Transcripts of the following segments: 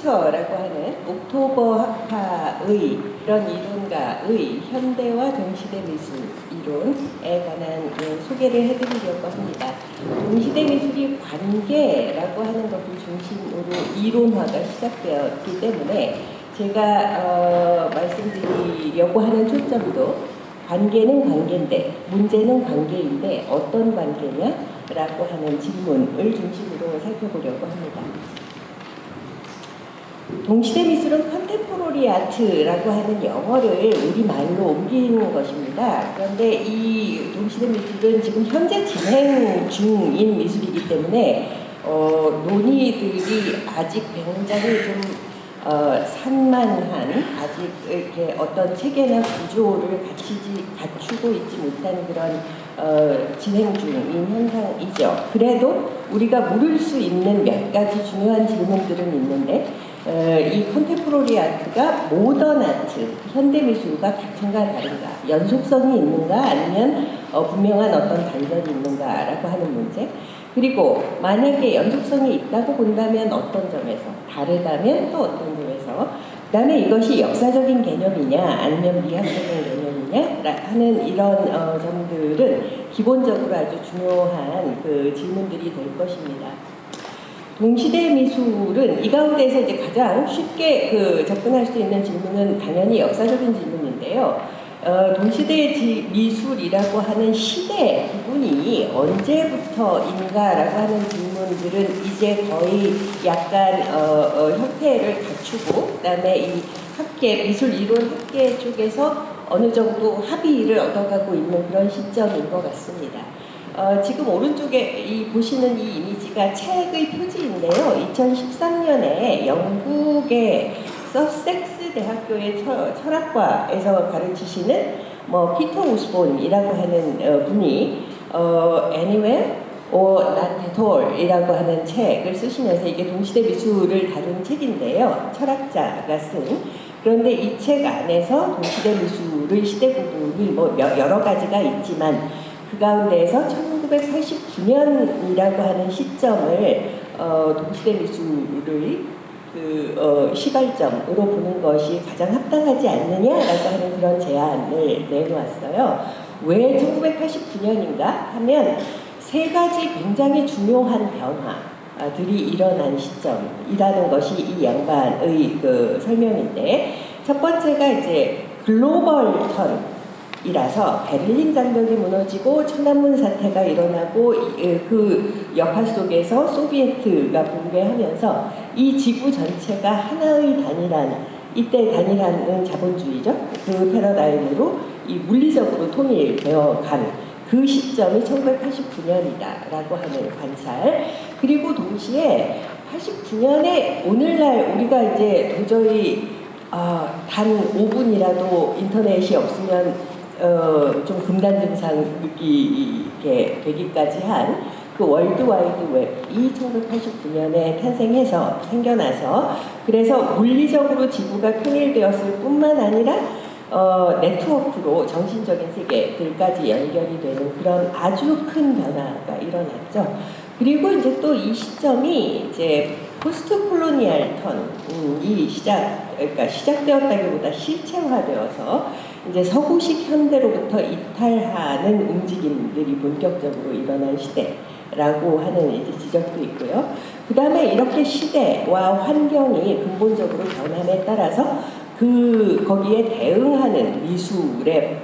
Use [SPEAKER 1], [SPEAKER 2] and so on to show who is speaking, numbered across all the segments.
[SPEAKER 1] 웨브스터라고 하는 옥토버 학파의 이런 이론가의 현대와 동시대 미술 이론에 관한 소개를 해드리려고 합니다. 동시대 미술이 관계라고 하는 것을 중심으로 이론화가 시작되었기 때문에 제가 말씀드리려고 하는 초점도 관계는 관계인데 문제는 관계인데 어떤 관계냐? 라고 하는 질문을 중심으로 살펴보려고 합니다. 동시대 미술은 컨템포러리 아트라고 하는 영어를 우리말로 옮기는 것입니다. 그런데 이 동시대 미술은 지금 현재 진행 중인 미술이기 때문에 논의들이 아직 굉장히 좀 산만한 아직 이렇게 어떤 체계나 구조를 갖추고 있지 못한 그런 진행 중인 현상이죠. 그래도 우리가 물을 수 있는 몇 가지 중요한 질문들은 있는데 이 컨템포러리 아트가 모던 아트, 현대미술과 같은가 다른가, 연속성이 있는가 아니면 분명한 어떤 단절이 있는가라고 하는 문제. 그리고 만약에 연속성이 있다고 본다면 어떤 점에서, 다르다면 또 어떤 점에서, 그 다음에 이것이 역사적인 개념이냐 아니면 미학적인 개념이냐 하는 이런 점들은 기본적으로 아주 중요한 그 질문들이 될 것입니다. 동시대 미술은 이 가운데서 이제 가장 쉽게 접근할 수 있는 질문은 당연히 역사적인 질문인데요. 동시대 미술이라고 하는 시대 부분이 언제부터인가라고 하는 질문들은 이제 거의 약간 형태를 갖추고 그다음에 이 학계 미술 이론 학계 쪽에서 어느 정도 합의를 얻어가고 있는 그런 시점인 것 같습니다. 지금 오른쪽에 보시는 이 이미지가 책의 표지인데요. 2013년에 영국의 서섹스 대학교의 철학과에서 가르치시는 피터 오스본이라고 하는 분이 Anywhere or Not at all 이라고 하는 책을 쓰시면서 이게 동시대 미술을 다룬 책인데요. 철학자가 쓴. 그런데 이 책 안에서 동시대 미술의 시대 부분이 여러 가지가 있지만 그 가운데에서 1989년이라고 하는 시점을 동시대 미술의 시발점으로 보는 것이 가장 합당하지 않느냐라고 하는 그런 제안을 내놓았어요. 왜 1989년인가 하면 세 가지 굉장히 중요한 변화들이 일어난 시점이라는 것이 이 양반의 설명인데, 첫 번째가 이제 글로벌 턴이라서 베를린 장벽이 무너지고 천안문 사태가 일어나고 그 여파 속에서 소비에트가 붕괴하면서 이 지구 전체가 하나의 이때 단일화는 자본주의죠. 그 패러다임으로 이 물리적으로 통일되어 간 그 시점이 1989년이다라고 하는 관찰. 그리고 동시에 89년에 오늘날 우리가 이제 도저히 단 5분이라도 인터넷이 없으면 좀 금단 증상 느끼게 되기까지 한 그 월드와이드 웹이 1989년에 생겨나서 그래서 물리적으로 지구가 통일되었을 뿐만 아니라 네트워크로 정신적인 세계들까지 연결이 되는 그런 아주 큰 변화가 일어났죠. 그리고 이제 또 이 시점이 이제 포스트 콜로니얼 턴이 시작되었다기보다 실체화되어서 이제 서구식 현대로부터 이탈하는 움직임들이 본격적으로 일어난 시대라고 하는 이제 지적도 있고요. 그 다음에 이렇게 시대와 환경이 근본적으로 변함에 따라서 거기에 대응하는 미술의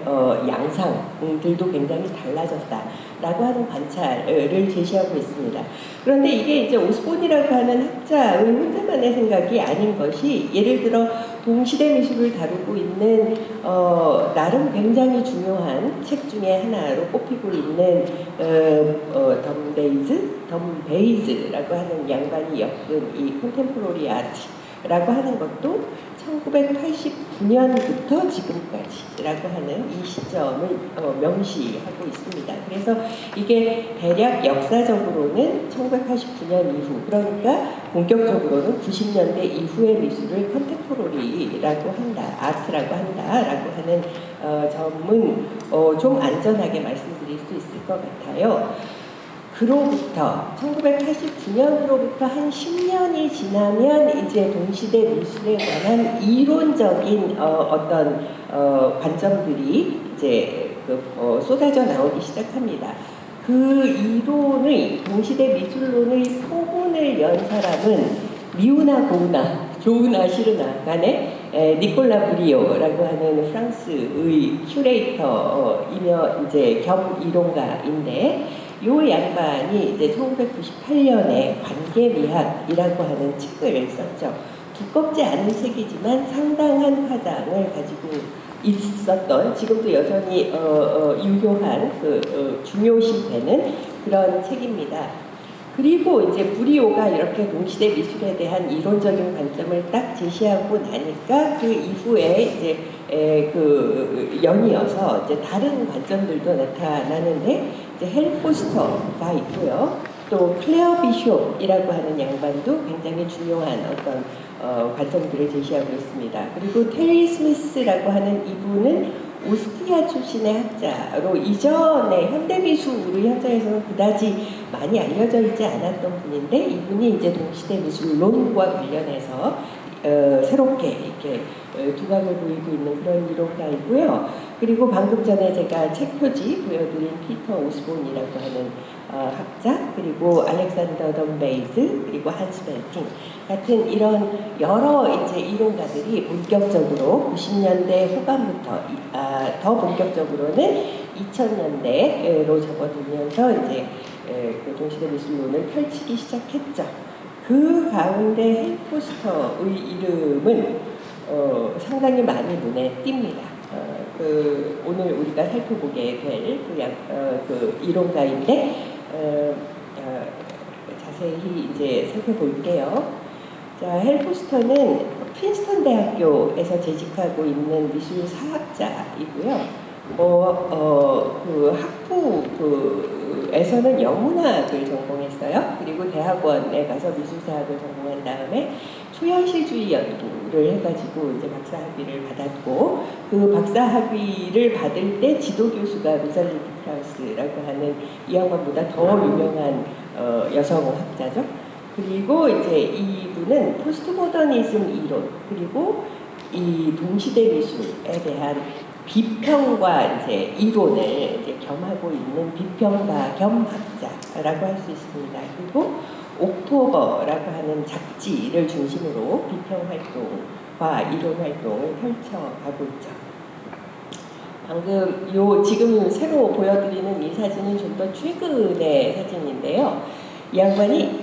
[SPEAKER 1] 양상들도 굉장히 달라졌다라고 하는 관찰을 제시하고 있습니다. 그런데 이게 이제 오스본이라고 하는 학자의 혼자만의 생각이 아닌 것이, 예를 들어 동시대 미술을 다루고 있는 나름 굉장히 중요한 책 중에 하나로 꼽히고 있는 덤베이즈라고 하는 양반이 엮은 이 컨템포러리 아트라고 하는 것도 1989년부터 지금까지라고 하는 이 시점을 명시하고 있습니다. 그래서 이게 대략 역사적으로는 1989년 이후, 그러니까 본격적으로는 90년대 이후의 미술을 컨템포러리라고 한다, 아트라고 한다라고 하는 점은 좀 안전하게 말씀드릴 수 있을 것 같아요. 그로부터 1989년으로부터 한 10년이 지나면 이제 동시대 미술에 관한 이론적인 어떤 관점들이 이제 쏟아져 나오기 시작합니다. 그 이론의 동시대 미술론의 포문을 연 사람은 미우나 고우나 좋으나 싫으나 간에 니콜라 브리오라고 하는 프랑스의 큐레이터이며 이제 겸 이론가인데, 요 양반이 이제 1998년에 관계미학이라고 하는 책을 썼죠. 두껍지 않은 책이지만 상당한 파장을 가지고 있었던, 지금도 여전히 유효한 중요시되는 그런 책입니다. 그리고 이제 브리오가 이렇게 동시대 미술에 대한 이론적인 관점을 딱 제시하고 나니까 그 이후에 이제 그 연이어서 이제 다른 관점들도 나타나는데, 이제 헬 포스터가 있고요. 또 클레어 비숍이라고 하는 양반도 굉장히 중요한 어떤 관점들을 제시하고 있습니다. 그리고 테리 스미스라고 하는 이분은 오스트리아 출신의 학자로 이전에 현대미술의 현장에서는 그다지 많이 알려져 있지 않았던 분인데, 이분이 이제 동시대 미술론과 관련해서 새롭게 이렇게 두각을 보이고 있는 그런 이론가이고요. 그리고 방금 전에 제가 책 표지 보여드린 피터 오스본이라고 하는 학자, 그리고 알렉산더 덤베이즈, 그리고 한스 벨팅 같은 이런 여러 이제 이론가들이 본격적으로 90년대 후반부터 더 본격적으로는 2000년대로 접어들면서 이제 그 동시대 미술론을 펼치기 시작했죠. 그 가운데 헬 포스터의 이름은 상당히 많이 눈에 띕니다. 오늘 우리가 살펴보게 될 그 이론가인데, 자세히 이제 살펴볼게요. 자, 헬 포스터는 프린스턴 대학교에서 재직하고 있는 미술사학자이고요. 그 학부에서는 영문학을 전공했어요. 그리고 대학원에 가서 미술사학을 전공한 다음에 초현실주의 연구를 해가지고 이제 박사학위를 받았고, 그 박사학위를 받을 때 지도교수가 로잘리드 크라우스라고 하는 이 양반보다 더 유명한 여성학자죠. 그리고 이제 이분은 포스트 모더니즘 이론, 그리고 이 동시대 미술에 대한 비평과 이제 이론을 이제 겸하고 있는 비평가 겸 학자라고 할 수 있습니다. 그리고 옥토버라고 하는 잡지를 중심으로 비평 활동과 이론 활동을 펼쳐가고 있죠. 방금 지금 새로 보여드리는 이 사진은 좀 더 최근의 사진인데요. 이 양반이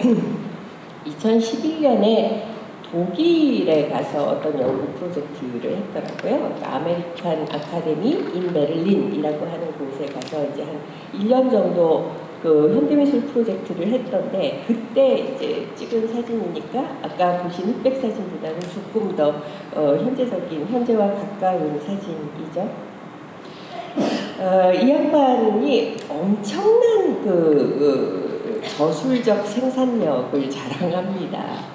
[SPEAKER 1] 2011년에 독일에 가서 어떤 연구 프로젝트를 했더라고요. 그러니까 아메리칸 아카데미 인 베를린이라고 하는 곳에 가서 이제 한 1년 정도 그 현대미술 프로젝트를 했던데, 그때 이제 찍은 사진이니까 아까 보신 흑백 사진보다는 조금 더 현재와 가까운 사진이죠. 이 양반이 엄청난 저술적 생산력을 자랑합니다.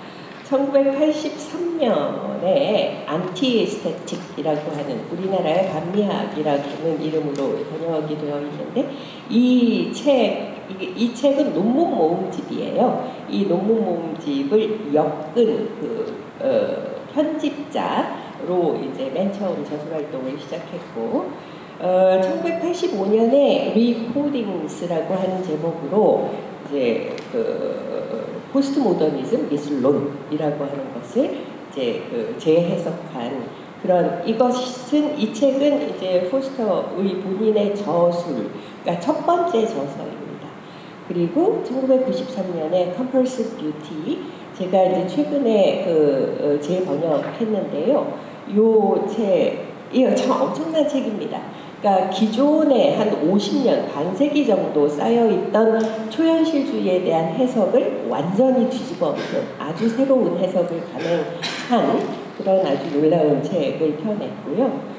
[SPEAKER 1] 1983년에 안티에스테틱이라고 하는, 우리나라의 반미학이라는 이름으로 번역이 되어 있는데, 이 책은 논문 모음집이에요. 이 논문 모음집을 엮은 편집자로 이제 맨 처음 저술 활동을 시작했고, 1985년에 리코딩스라고 하는 제목으로 이제 포스트 모더니즘 미술론이라고 하는 것을 이제 재해석한 그런, 이 책은 이제 포스터의 본인의 저술, 그러니까 첫 번째 저서입니다. 그리고 1993년에 Compulsive Beauty, 제가 이제 최근에 재번역했는데요. 요 책이 참 엄청난 책입니다. 그러니까 기존에 한 50년, 반세기 정도 쌓여있던 초현실주의에 대한 해석을 완전히 뒤집어 엎는 아주 새로운 해석을 가능한 그런 아주 놀라운 책을 펴냈고요.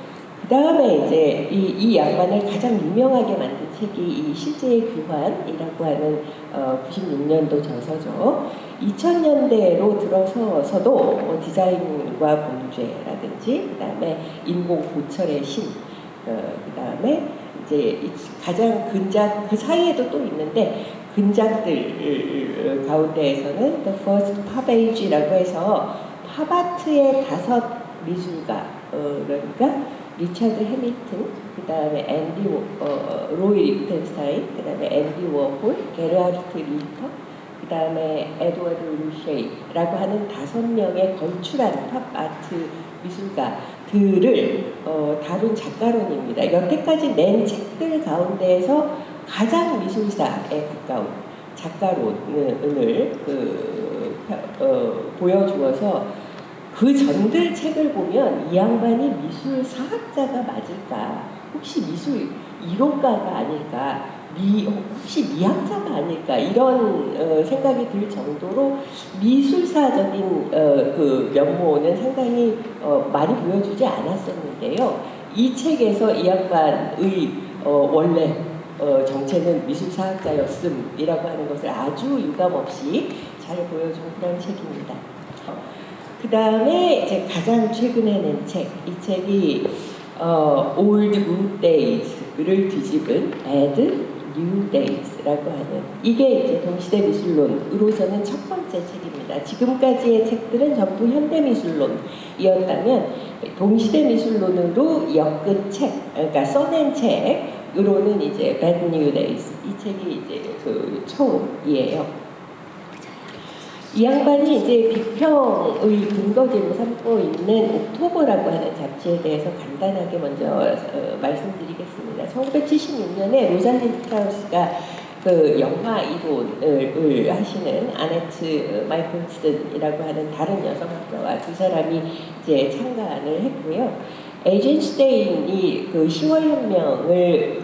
[SPEAKER 1] 그 다음에 이제 이 양반을 가장 유명하게 만든 책이 이 실제의 교환이라고 하는 96년도 저서죠. 2000년대로 들어서서도 디자인과 범죄라든지, 그 다음에 인공 고철의 신, 그 다음에 이제 가장 근작, 그 사이에도 또 있는데, 근작들 가운데에서는 The First Pop Age라고 해서 팝아트의 5 미술가, 그러니까 리차드 해밀턴, 그 다음에 로이 리프텐스타인, 그 다음에 앤디 워홀, 게르하르트 리터, 그 다음에 에드워드 루쉐이라고 하는 5명의 걸출한 팝아트 미술가들을 다룬 작가론입니다. 여태까지 낸 책들 가운데에서 가장 미술사에 가까운 작가론을 보여주어서 그 전들 책을 보면 이 양반이 미술사학자가 맞을까? 혹시 미술 이론가가 아닐까? 혹시 미학자가 아닐까? 이런 생각이 들 정도로 미술사적인 그 면모는 상당히 많이 보여주지 않았었는데요. 이 책에서 이 양반의 원래 정체는 미술사학자였음이라고 하는 것을 아주 유감없이 잘 보여준 그런 책입니다. 그 다음에 이제 가장 최근에 낸 책, 이 책이 Old Good Days를 뒤집은 Bad New Days라고 하는, 이게 이제 동시대 미술론으로서는 첫 번째 책입니다. 지금까지의 책들은 전부 현대 미술론이었다면 동시대 미술론으로 엮은 책, 그러니까 써낸 책으로는 이제 Bad New Days, 이 책이 이제 그 처음이에요. 이 양반이 이제 비평의 근거지로 삼고 있는 옥토버라고 하는 잡지에 대해서 간단하게 먼저 말씀드리겠습니다. 1976년에 로잘린드 크라우스가 그 영화 이론을 하시는 아네트 마이클슨이라고 하는 다른 여성학자와 2사람이 이제 창간을 했고요. 에이젠슈테인이 그 10월 혁명을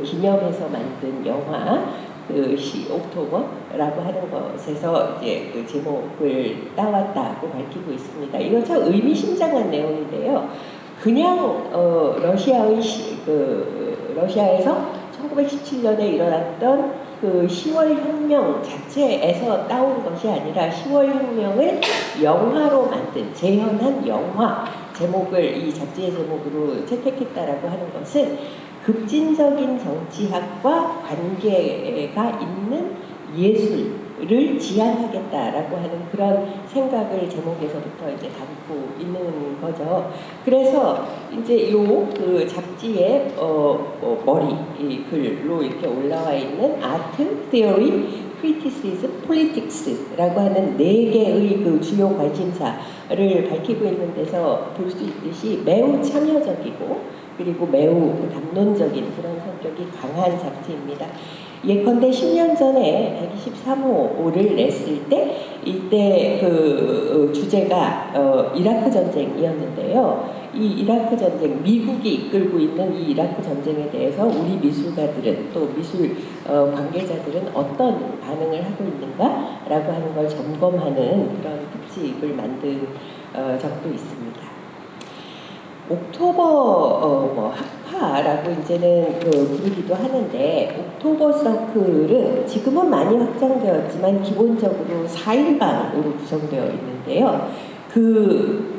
[SPEAKER 1] 기념해서 만든 영화 옥토버라고 하는 것에서 이제 그 제목을 따왔다고 밝히고 있습니다. 이건 참 의미심장한 내용인데요. 그냥 러시아에서 1917년에 일어났던 그 10월 혁명 자체에서 따온 것이 아니라 10월 혁명을 영화로 만든 재현한 영화 제목을 이 잡지의 제목으로 채택했다라고 하는 것은 급진적인 정치학과 관계가 있는 예술을 지향하겠다라고 하는 그런 생각을 제목에서부터 이제 담고 있는 거죠. 그래서 이제 그 잡지의 머리 이 글로 이렇게 올라와 있는 아트, 티어리, 크리티시즘, 폴리틱스라고 하는 4개의 그 주요 관심사를 밝히고 있는 데서 볼 수 있듯이 매우 참여적이고 그리고 매우 담론적인 그런 성격이 강한 잡지입니다. 예컨대 10년 전에 123호를 냈을 때 이때 그 주제가 이라크 전쟁이었는데요. 이 이라크 전쟁, 미국이 이끌고 있는 이 이라크 전쟁에 대해서 우리 미술가들은 또 미술 관계자들은 어떤 반응을 하고 있는가라고 하는 걸 점검하는 그런 특집을 만든 적도 있습니다. 옥토버 학파라고 이제는 부르기도 하는데 옥토버 서클은 지금은 많이 확장되었지만 기본적으로 4일방으로 구성되어 있는데요. 그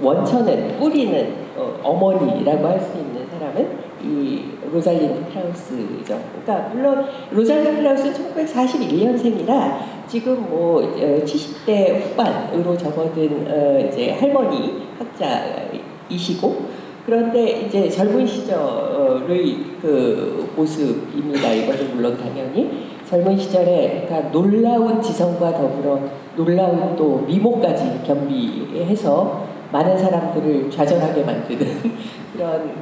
[SPEAKER 1] 원천은 뿌리는 어머니라고 할 수 있는 사람은 이 로잘린드 크라우스죠. 그러니까 물론 로잘린드 크라우스는 1941년생이라 지금 뭐 70대 후반으로 접어든 이제 할머니 학자이시고 그런데 이제 젊은 시절의 그 모습입니다. 이것은 물론 당연히 젊은 시절에 그러니까 놀라운 지성과 더불어 놀라운 또 미모까지 겸비해서 많은 사람들을 좌절하게 만드는 그런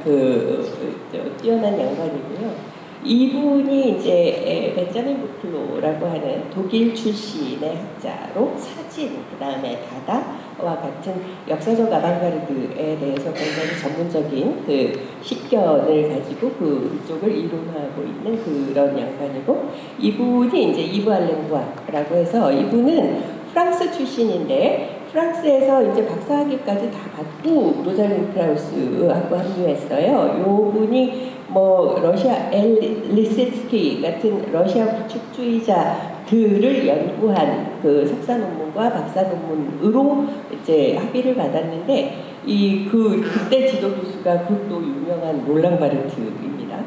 [SPEAKER 1] 뛰어난 양반이고요. 이분이 이제 벤자민 부클로라고 하는 독일 출신의 학자로 사진, 그 다음에 다다와 같은 역사적 아방가르드에 대해서 굉장히 전문적인 그 식견을 가지고 그쪽을 이론하고 있는 그런 양반이고, 이분이 이제 이브 알렌부아라고 해서 이분은 프랑스 출신인데 프랑스에서 이제 박사학위까지 다 받고 로잘린드 크라우스하고 합류했어요. 요 분이 뭐 러시아 리세츠키 같은 러시아 구축주의자들을 연구한 그 석사 논문과 박사 논문으로 이제 학위를 받았는데 그때 지도 교수가 그 또 유명한 롤랑 바르트입니다.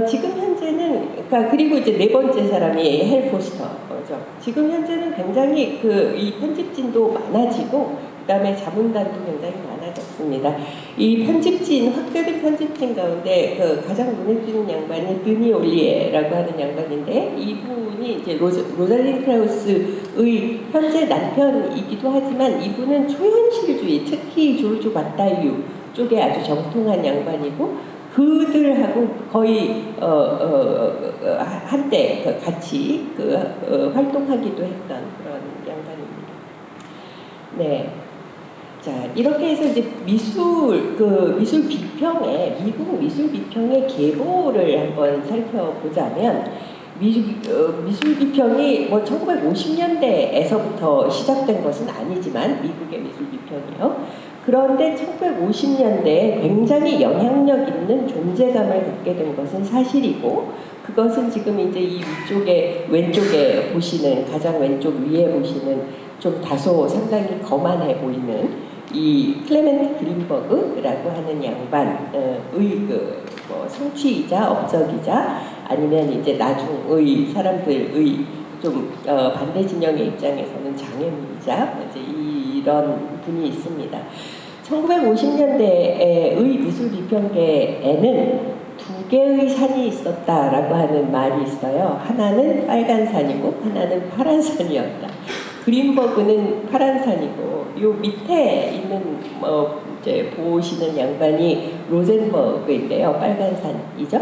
[SPEAKER 1] 지금 현재 현재는, 그러니까 그리고 이제 네 번째 사람이 헬 포스터죠. 지금 현재는 굉장히 이 편집진도 많아지고, 그다음에 자문단도 굉장히 많아졌습니다. 이 편집진, 확대된 편집진 가운데 가장 눈에 띄는 양반이 드니 올리에라고 하는 양반인데, 이분이 이제 로잘린 크라우스의 현재 남편이기도 하지만, 이분은 초현실주의, 특히 조르주 바타유 쪽에 아주 정통한 양반이고, 그들하고 거의 한때 같이 활동하기도 했던 그런 양반입니다. 네. 자, 이렇게 해서 이제 미술 비평의, 미국 미술 비평의 계보를 한번 살펴보자면, 미술 비평이 뭐 1950년대에서부터 시작된 것은 아니지만, 미국의 미술 비평이요. 그런데 1950년대에 굉장히 영향력 있는 존재감을 갖게 된 것은 사실이고, 그것은 지금 이제 이 위쪽에, 왼쪽에 보시는, 가장 왼쪽 위에 보시는 좀 다소 상당히 거만해 보이는 이 클레멘트 그린버그라고 하는 양반의 성취이자 업적이자, 아니면 이제 나중의 사람들의 좀 반대 진영의 입장에서는 장애물이자 이제 이런 분이 있습니다. 1950년대의 미술 비평계에는 두 개의 산이 있었다라고 하는 말이 있어요. 하나는 빨간 산이고 하나는 파란 산이었다. 그린버그는 파란 산이고, 요 밑에 있는 이제 보시는 양반이 로젠버그인데요, 빨간 산이죠.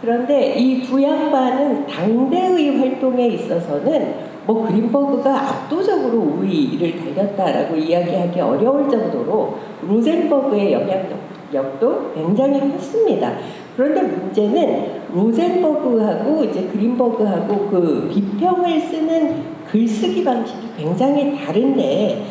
[SPEAKER 1] 그런데 이 두 양반은 당대의 활동에 있어서는 뭐 그린버그가 압도적으로 우위를 달렸다라고 이야기하기 어려울 정도로 로젠버그의 영향력도 굉장히 컸습니다. 그런데 문제는 로젠버그하고 이제 그린버그하고 그 비평을 쓰는 글쓰기 방식이 굉장히 다른데,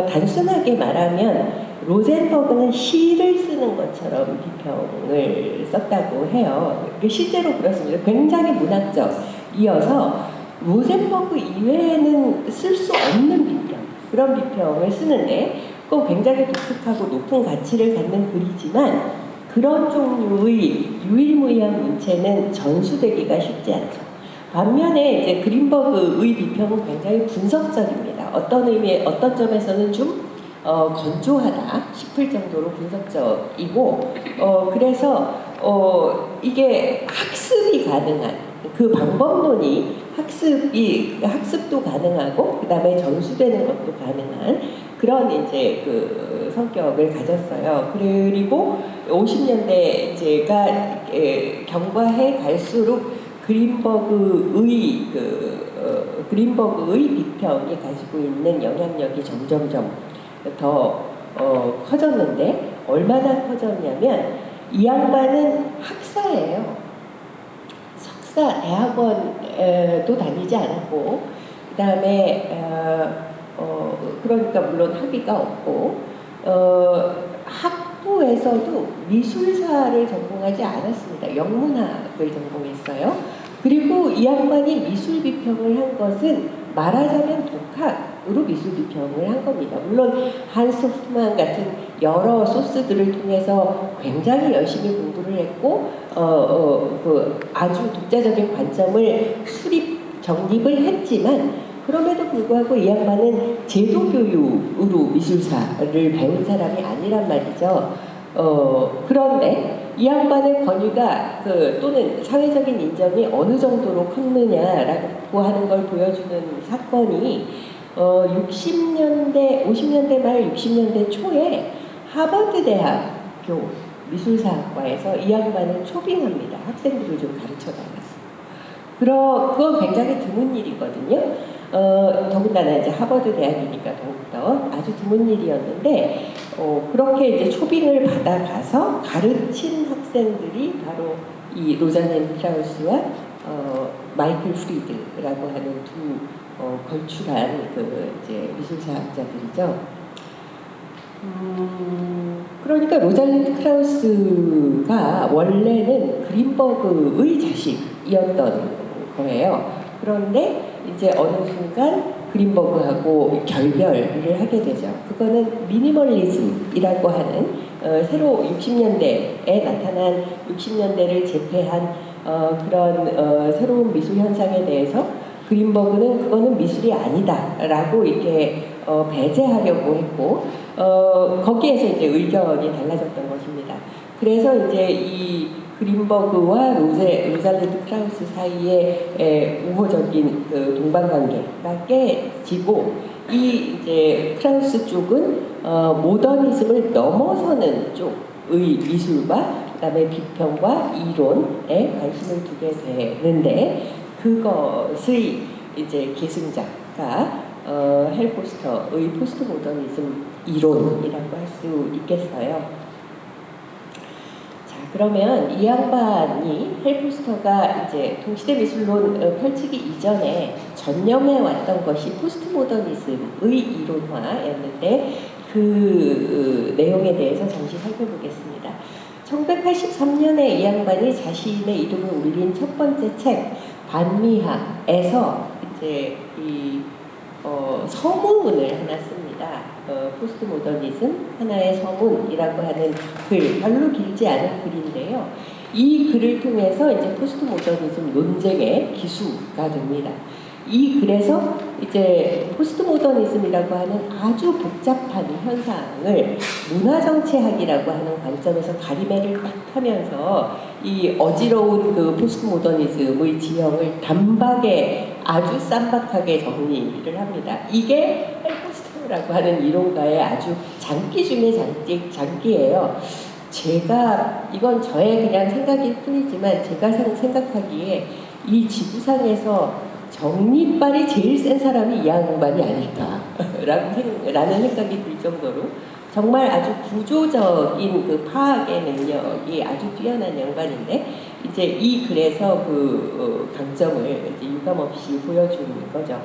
[SPEAKER 1] 단순하게 말하면 로젠버그는 시를 쓰는 것처럼 비평을 썼다고 해요. 실제로 그렇습니다. 굉장히 문학적이어서 로젠버그 이외에는 쓸 수 없는 비평, 그런 비평을 쓰는데, 꼭 굉장히 독특하고 높은 가치를 갖는 글이지만, 그런 종류의 유일무이한 문체는 전수되기가 쉽지 않죠. 반면에 이제 그린버그의 비평은 굉장히 분석적입니다. 어떤 의미, 어떤 점에서는 좀 건조하다 싶을 정도로 분석적이고, 그래서 이게 학습이 가능한 그 방법론이 학습도 가능하고, 그 다음에 전수되는 것도 가능한 그런 이제 그 성격을 가졌어요. 그리고 50년대 제가 경과해 갈수록 그린버그의 비평이 가지고 있는 영향력이 점점점 더 커졌는데, 얼마나 커졌냐면, 이 양반은 학사예요. 석사 대학원도 다니지 않았고, 그 다음에 그러니까 물론 학위가 없고, 학부에서도 미술사를 전공하지 않았습니다. 영문학을 전공했어요. 그리고 이 양반이 미술 비평을 한 것은 말하자면 독학으로 미술 비평을 한 겁니다. 물론 한스 호프만 같은 여러 소스들을 통해서 굉장히 열심히 공부를 했고, 아주 독자적인 관점을 정립을 했지만, 그럼에도 불구하고 이 양반은 제도 교육으로 미술사를 배운 사람이 아니란 말이죠. 그런데 이 양반의 권위가 또는 사회적인 인정이 어느 정도로 컸느냐라고 하는 걸 보여주는 사건이 50년대 말 60년대 초에 하버드 대학교 미술사학과에서 이 양반을 초빙합니다. 학생들을 좀 가르쳐달라서. 그건 굉장히 드문 일이거든요. 더군다나 이제 하버드 대학이니까 더욱더 아주 드문 일이었는데, 그렇게 이제 초빙을 받아가서 가르친 학생들이 바로 이 로잘린 크라우스와 마이클 프리드라고 하는 두 걸출한 이제 미술사학자들이죠. 그러니까 로잘린 크라우스가 원래는 그린버그의 자식이었던 거예요. 그런데 이제 어느 순간 그린버그하고 결별을 하게 되죠. 그거는 미니멀리즘이라고 하는 새로 60년대에 나타난 60년대를 제패한 그런 새로운 미술 현상에 대해서 그린버그는 그거는 미술이 아니다라고 이렇게 배제하려고 했고 거기에서 이제 의견이 달라졌던 것입니다. 그래서 이제 이 그린버그와 로잘드 크라우스 사이의 우호적인 그 동반관계가 깨지고 이 이제 크라우스 쪽은 모더니즘을 넘어서는 쪽의 미술과 그다음에 비평과 이론에 관심을 두게 되는데 그것의 이제 계승자가 헬 포스터의 포스트 모더니즘 이론이라고 할 수 있겠어요. 자, 그러면 이 양반이 헬 포스터가 이제 동시대 미술론 펼치기 이전에 전념해 왔던 것이 포스트 모더니즘의 이론화였는데 그 내용에 대해서 잠시 살펴보겠습니다. 1983년에 이 양반이 자신의 이름을 올린 첫 번째 책 반미하에서 이제 이 서문을 하나 씁니다. 포스트 모더니즘 하나의 서문이라고 하는 글, 별로 길지 않은 글인데요. 이 글을 통해서 이제 포스트 모더니즘 논쟁의 기수가 됩니다. 이 글에서 이제 포스트 모더니즘이라고 하는 아주 복잡한 현상을 문화정치학이라고 하는 관점에서 가리매를 딱 하면서 이 어지러운 그 포스트 모더니즘의 지형을 단박에 아주 쌈박하게 정리를 합니다. 이게 헬 포스터라고 하는 이론가의 아주 장기 중의 장기예요. 제가 이건 저의 그냥 생각일 뿐이지만 제가 생각하기에 이 지구상에서 정리빨이 제일 센 사람이 이 양반이 아닐까라는 생각이 들 정도로 정말 아주 구조적인 그 파악의 능력이 아주 뛰어난 양반인데 이제 이 글에서 그 강점을 이제 유감없이 보여주는 거죠.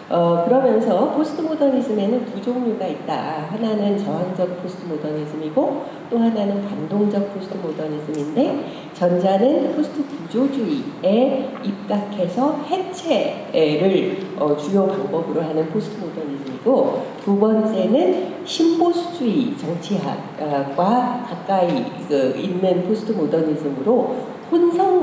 [SPEAKER 1] 그러면서 포스트 모더니즘에는 두 종류가 있다. 하나는 저항적 포스트 모더니즘이고 또 하나는 반동적 포스트 모더니즘인데 전자는 포스트 구조주의에 입각해서 해체를 주요 방법으로 하는 포스트 모더니즘이고 두 번째는 신보수주의 정치학과 가까이 있는 포스트 모더니즘으로 혼성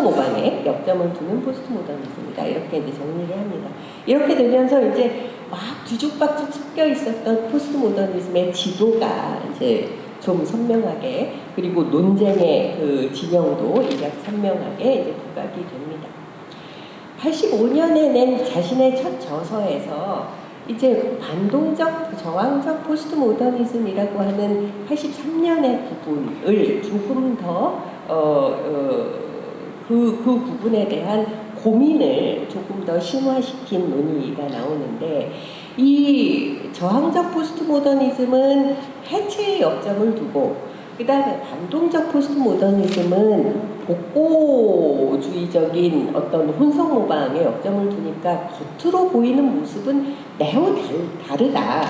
[SPEAKER 1] 모방에 역점을 두는 포스트 모더니즘이다. 이렇게 이제 정리를 합니다. 이렇게 되면서 이제 막 뒤죽박죽 섞여 있었던 포스트 모더니즘의 지도가 이제 좀 선명하게 그리고 논쟁의 그 진영도 일약 선명하게 이제 부각이 됩니다. 85년에 낸 자신의 첫 저서에서 이제 반동적, 저항적 포스트 모더니즘이라고 하는 83년의 구분을 조금 더 그 구분에 대한 고민을 조금 더 심화시킨 논의가 나오는데 이 저항적 포스트 모더니즘은 해체의 역점을 두고 그 다음에 반동적 포스트 모더니즘은 복고주의적인 어떤 혼성 모방에 역점을 두니까 겉으로 보이는 모습은 매우 다르다.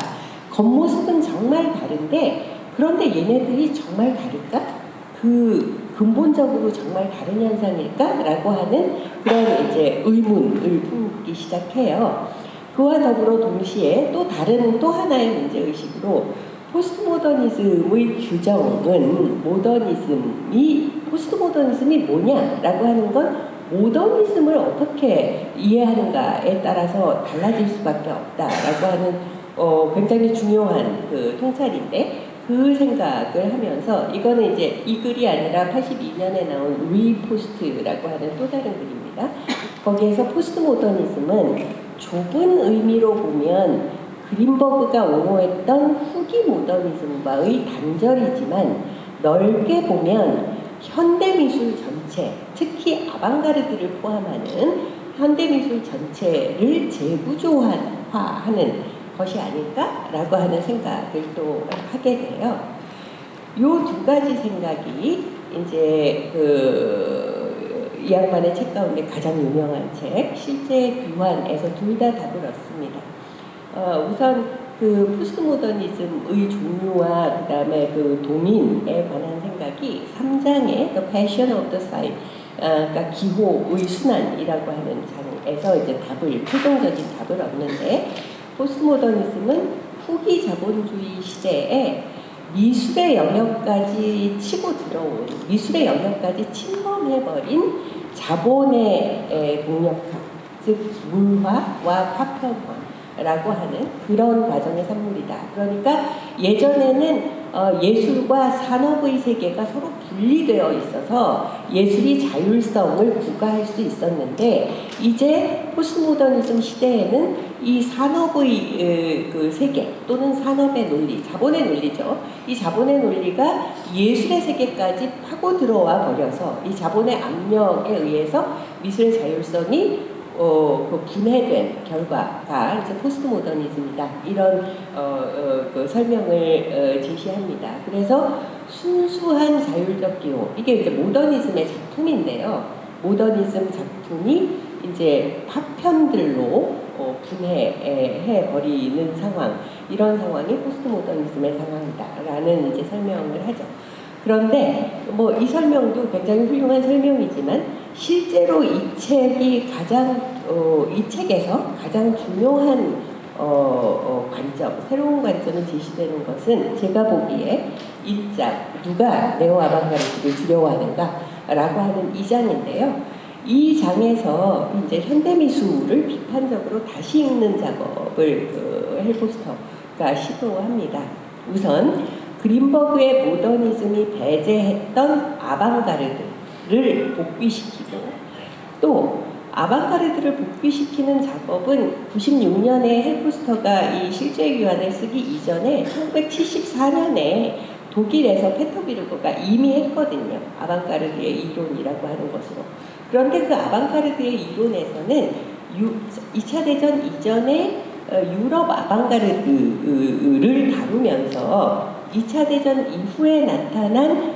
[SPEAKER 1] 겉모습은 정말 다른데 그런데 얘네들이 정말 다를까? 그 근본적으로 정말 다른 현상일까? 라고 하는 그런 이제 의문을 품기 시작해요. 그와 더불어 동시에 또 다른 또 하나의 문제의식으로 포스트 모더니즘의 규정은 포스트 모더니즘이 뭐냐라고 하는 건 모더니즘을 어떻게 이해하는가에 따라서 달라질 수밖에 없다라고 하는 굉장히 중요한 그 통찰인데 그 생각을 하면서 이거는 이제 이 글이 아니라 82년에 나온 리포스트라고 하는 또 다른 글입니다. 거기에서 포스트 모더니즘은 좁은 의미로 보면 그린버그가 옹호했던 후기 모더니즘과의 단절이지만 넓게 보면 현대미술 전체, 특히 아방가르드를 포함하는 현대미술 전체를 재구조화하는 것이 아닐까라고 하는 생각을 또 하게 돼요. 이 두 가지 생각이 이제 이 양반의 책 가운데 가장 유명한 책 실제 귀환에서 둘 다 답을 얻습니다. 우선 그 포스트 모더니즘의 종류와 그 다음에 그 도민에 관한 생각이 3장의 The Passion of the Sign, 그러니까 기호의 순환이라고 하는 장에서 이제 최종적인 답을 얻는데 포스트 모더니즘은 후기 자본주의 시대에 미술의 영역까지 치고 들어온, 미술의 영역까지 침범해버린 자본의 동력화, 즉 물화와 파편화라고 하는 그런 과정의 산물이다. 그러니까 예전에는 예술과 산업의 세계가 서로 분리되어 있어서 예술이 자율성을 구가할 수 있었는데, 이제 포스트모더니즘 시대에는 이 산업의 그 세계 또는 산업의 논리, 자본의 논리죠. 이 자본의 논리가 예술의 세계까지 파고 들어와 버려서 이 자본의 압력에 의해서 미술의 자율성이 그 분해된 결과가 이제 포스트모더니즘이다. 이런 그 설명을 제시합니다. 그래서 순수한 자율적 기호, 이게 이제 모더니즘의 작품인데요. 모더니즘 작품이 이제 파편들로 분해해 버리는 상황, 이런 상황이 포스트모더니즘의 상황이다라는 이제 설명을 하죠. 그런데 뭐 이 설명도 굉장히 훌륭한 설명이지만, 실제로 이 책이 이 책에서 가장 중요한 관점, 새로운 관점이 제시되는 것은 제가 보기에 1장, 누가 네오 아방가르드를 두려워하는가라고 하는 2장인데요. 이 장에서 이제 현대미술을 비판적으로 다시 읽는 작업을 헬포스터가 시도합니다. 우선 그린버그의 모더니즘이 배제했던 아방가르드를 복귀시키고, 또 아방가르드를 복귀시키는 작업은 96년에 헬포스터가 이 실제유한을 쓰기 이전에 1974년에 독일에서 페터비르거가 이미 했거든요. 아방가르드의 이론이라고 하는 것으로. 그런데 그 아방가르드의 이론에서는 2차 대전 이전에 유럽 아방가르드를 다루면서 2차 대전 이후에 나타난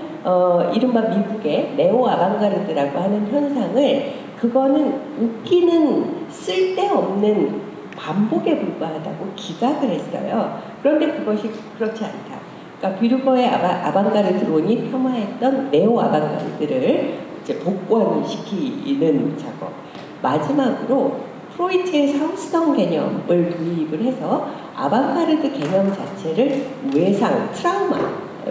[SPEAKER 1] 이른바 미국의 네오 아방가르드라고 하는 현상을, 그거는 웃기는 쓸데없는 반복에 불과하다고 기각을 했어요. 그런데 그것이 그렇지 않다. 그러니까 비르거의 아방가르드론이 폄하했던 네오 아방가르드를 이제 복원시키는 작업. 마지막으로 프로이트의 사후성 개념을 도입을 해서 아방가르드 개념 자체를 외상, 트라우마,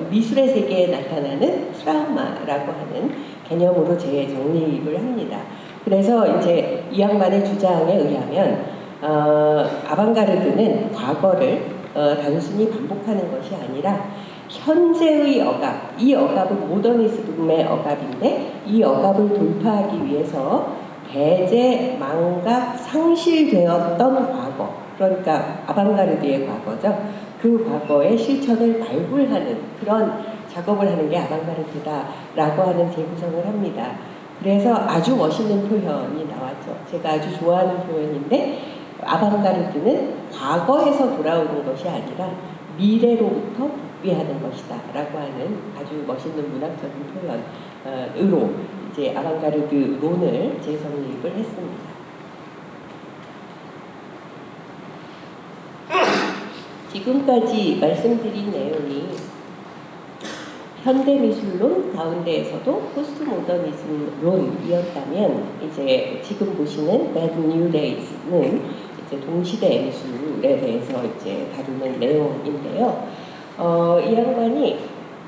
[SPEAKER 1] 미술의 세계에 나타나는 트라우마라고 하는 개념으로 재정립을 합니다. 그래서 이제 이 양반의 주장에 의하면 아방가르드는 과거를 단순히 반복하는 것이 아니라 현재의 억압, 이 억압은 모더니즘의 억압인데, 이 억압을 돌파하기 위해서 배제, 망각, 상실되었던 과거, 그러니까 아방가르드의 과거죠. 그 과거의 실천을 발굴하는 그런 작업을 하는 게 아방가르드다라고 하는 재구성을 합니다. 그래서 아주 멋있는 표현이 나왔죠. 제가 아주 좋아하는 표현인데, 아방가르드는 과거에서 돌아오는 것이 아니라 미래로부터 복귀하는 것이다 라고 하는 아주 멋있는 문학적인 표현으로 이제 아방가르드론을 재정립을 했습니다. 지금까지 말씀드린 내용이 현대미술론 가운데에서도 포스트모더니즘론이었다면, 이제 지금 보시는 Bad New Days는 이제 동시대 미술에 대해서 이제 다루는 내용인데요. 이 양반이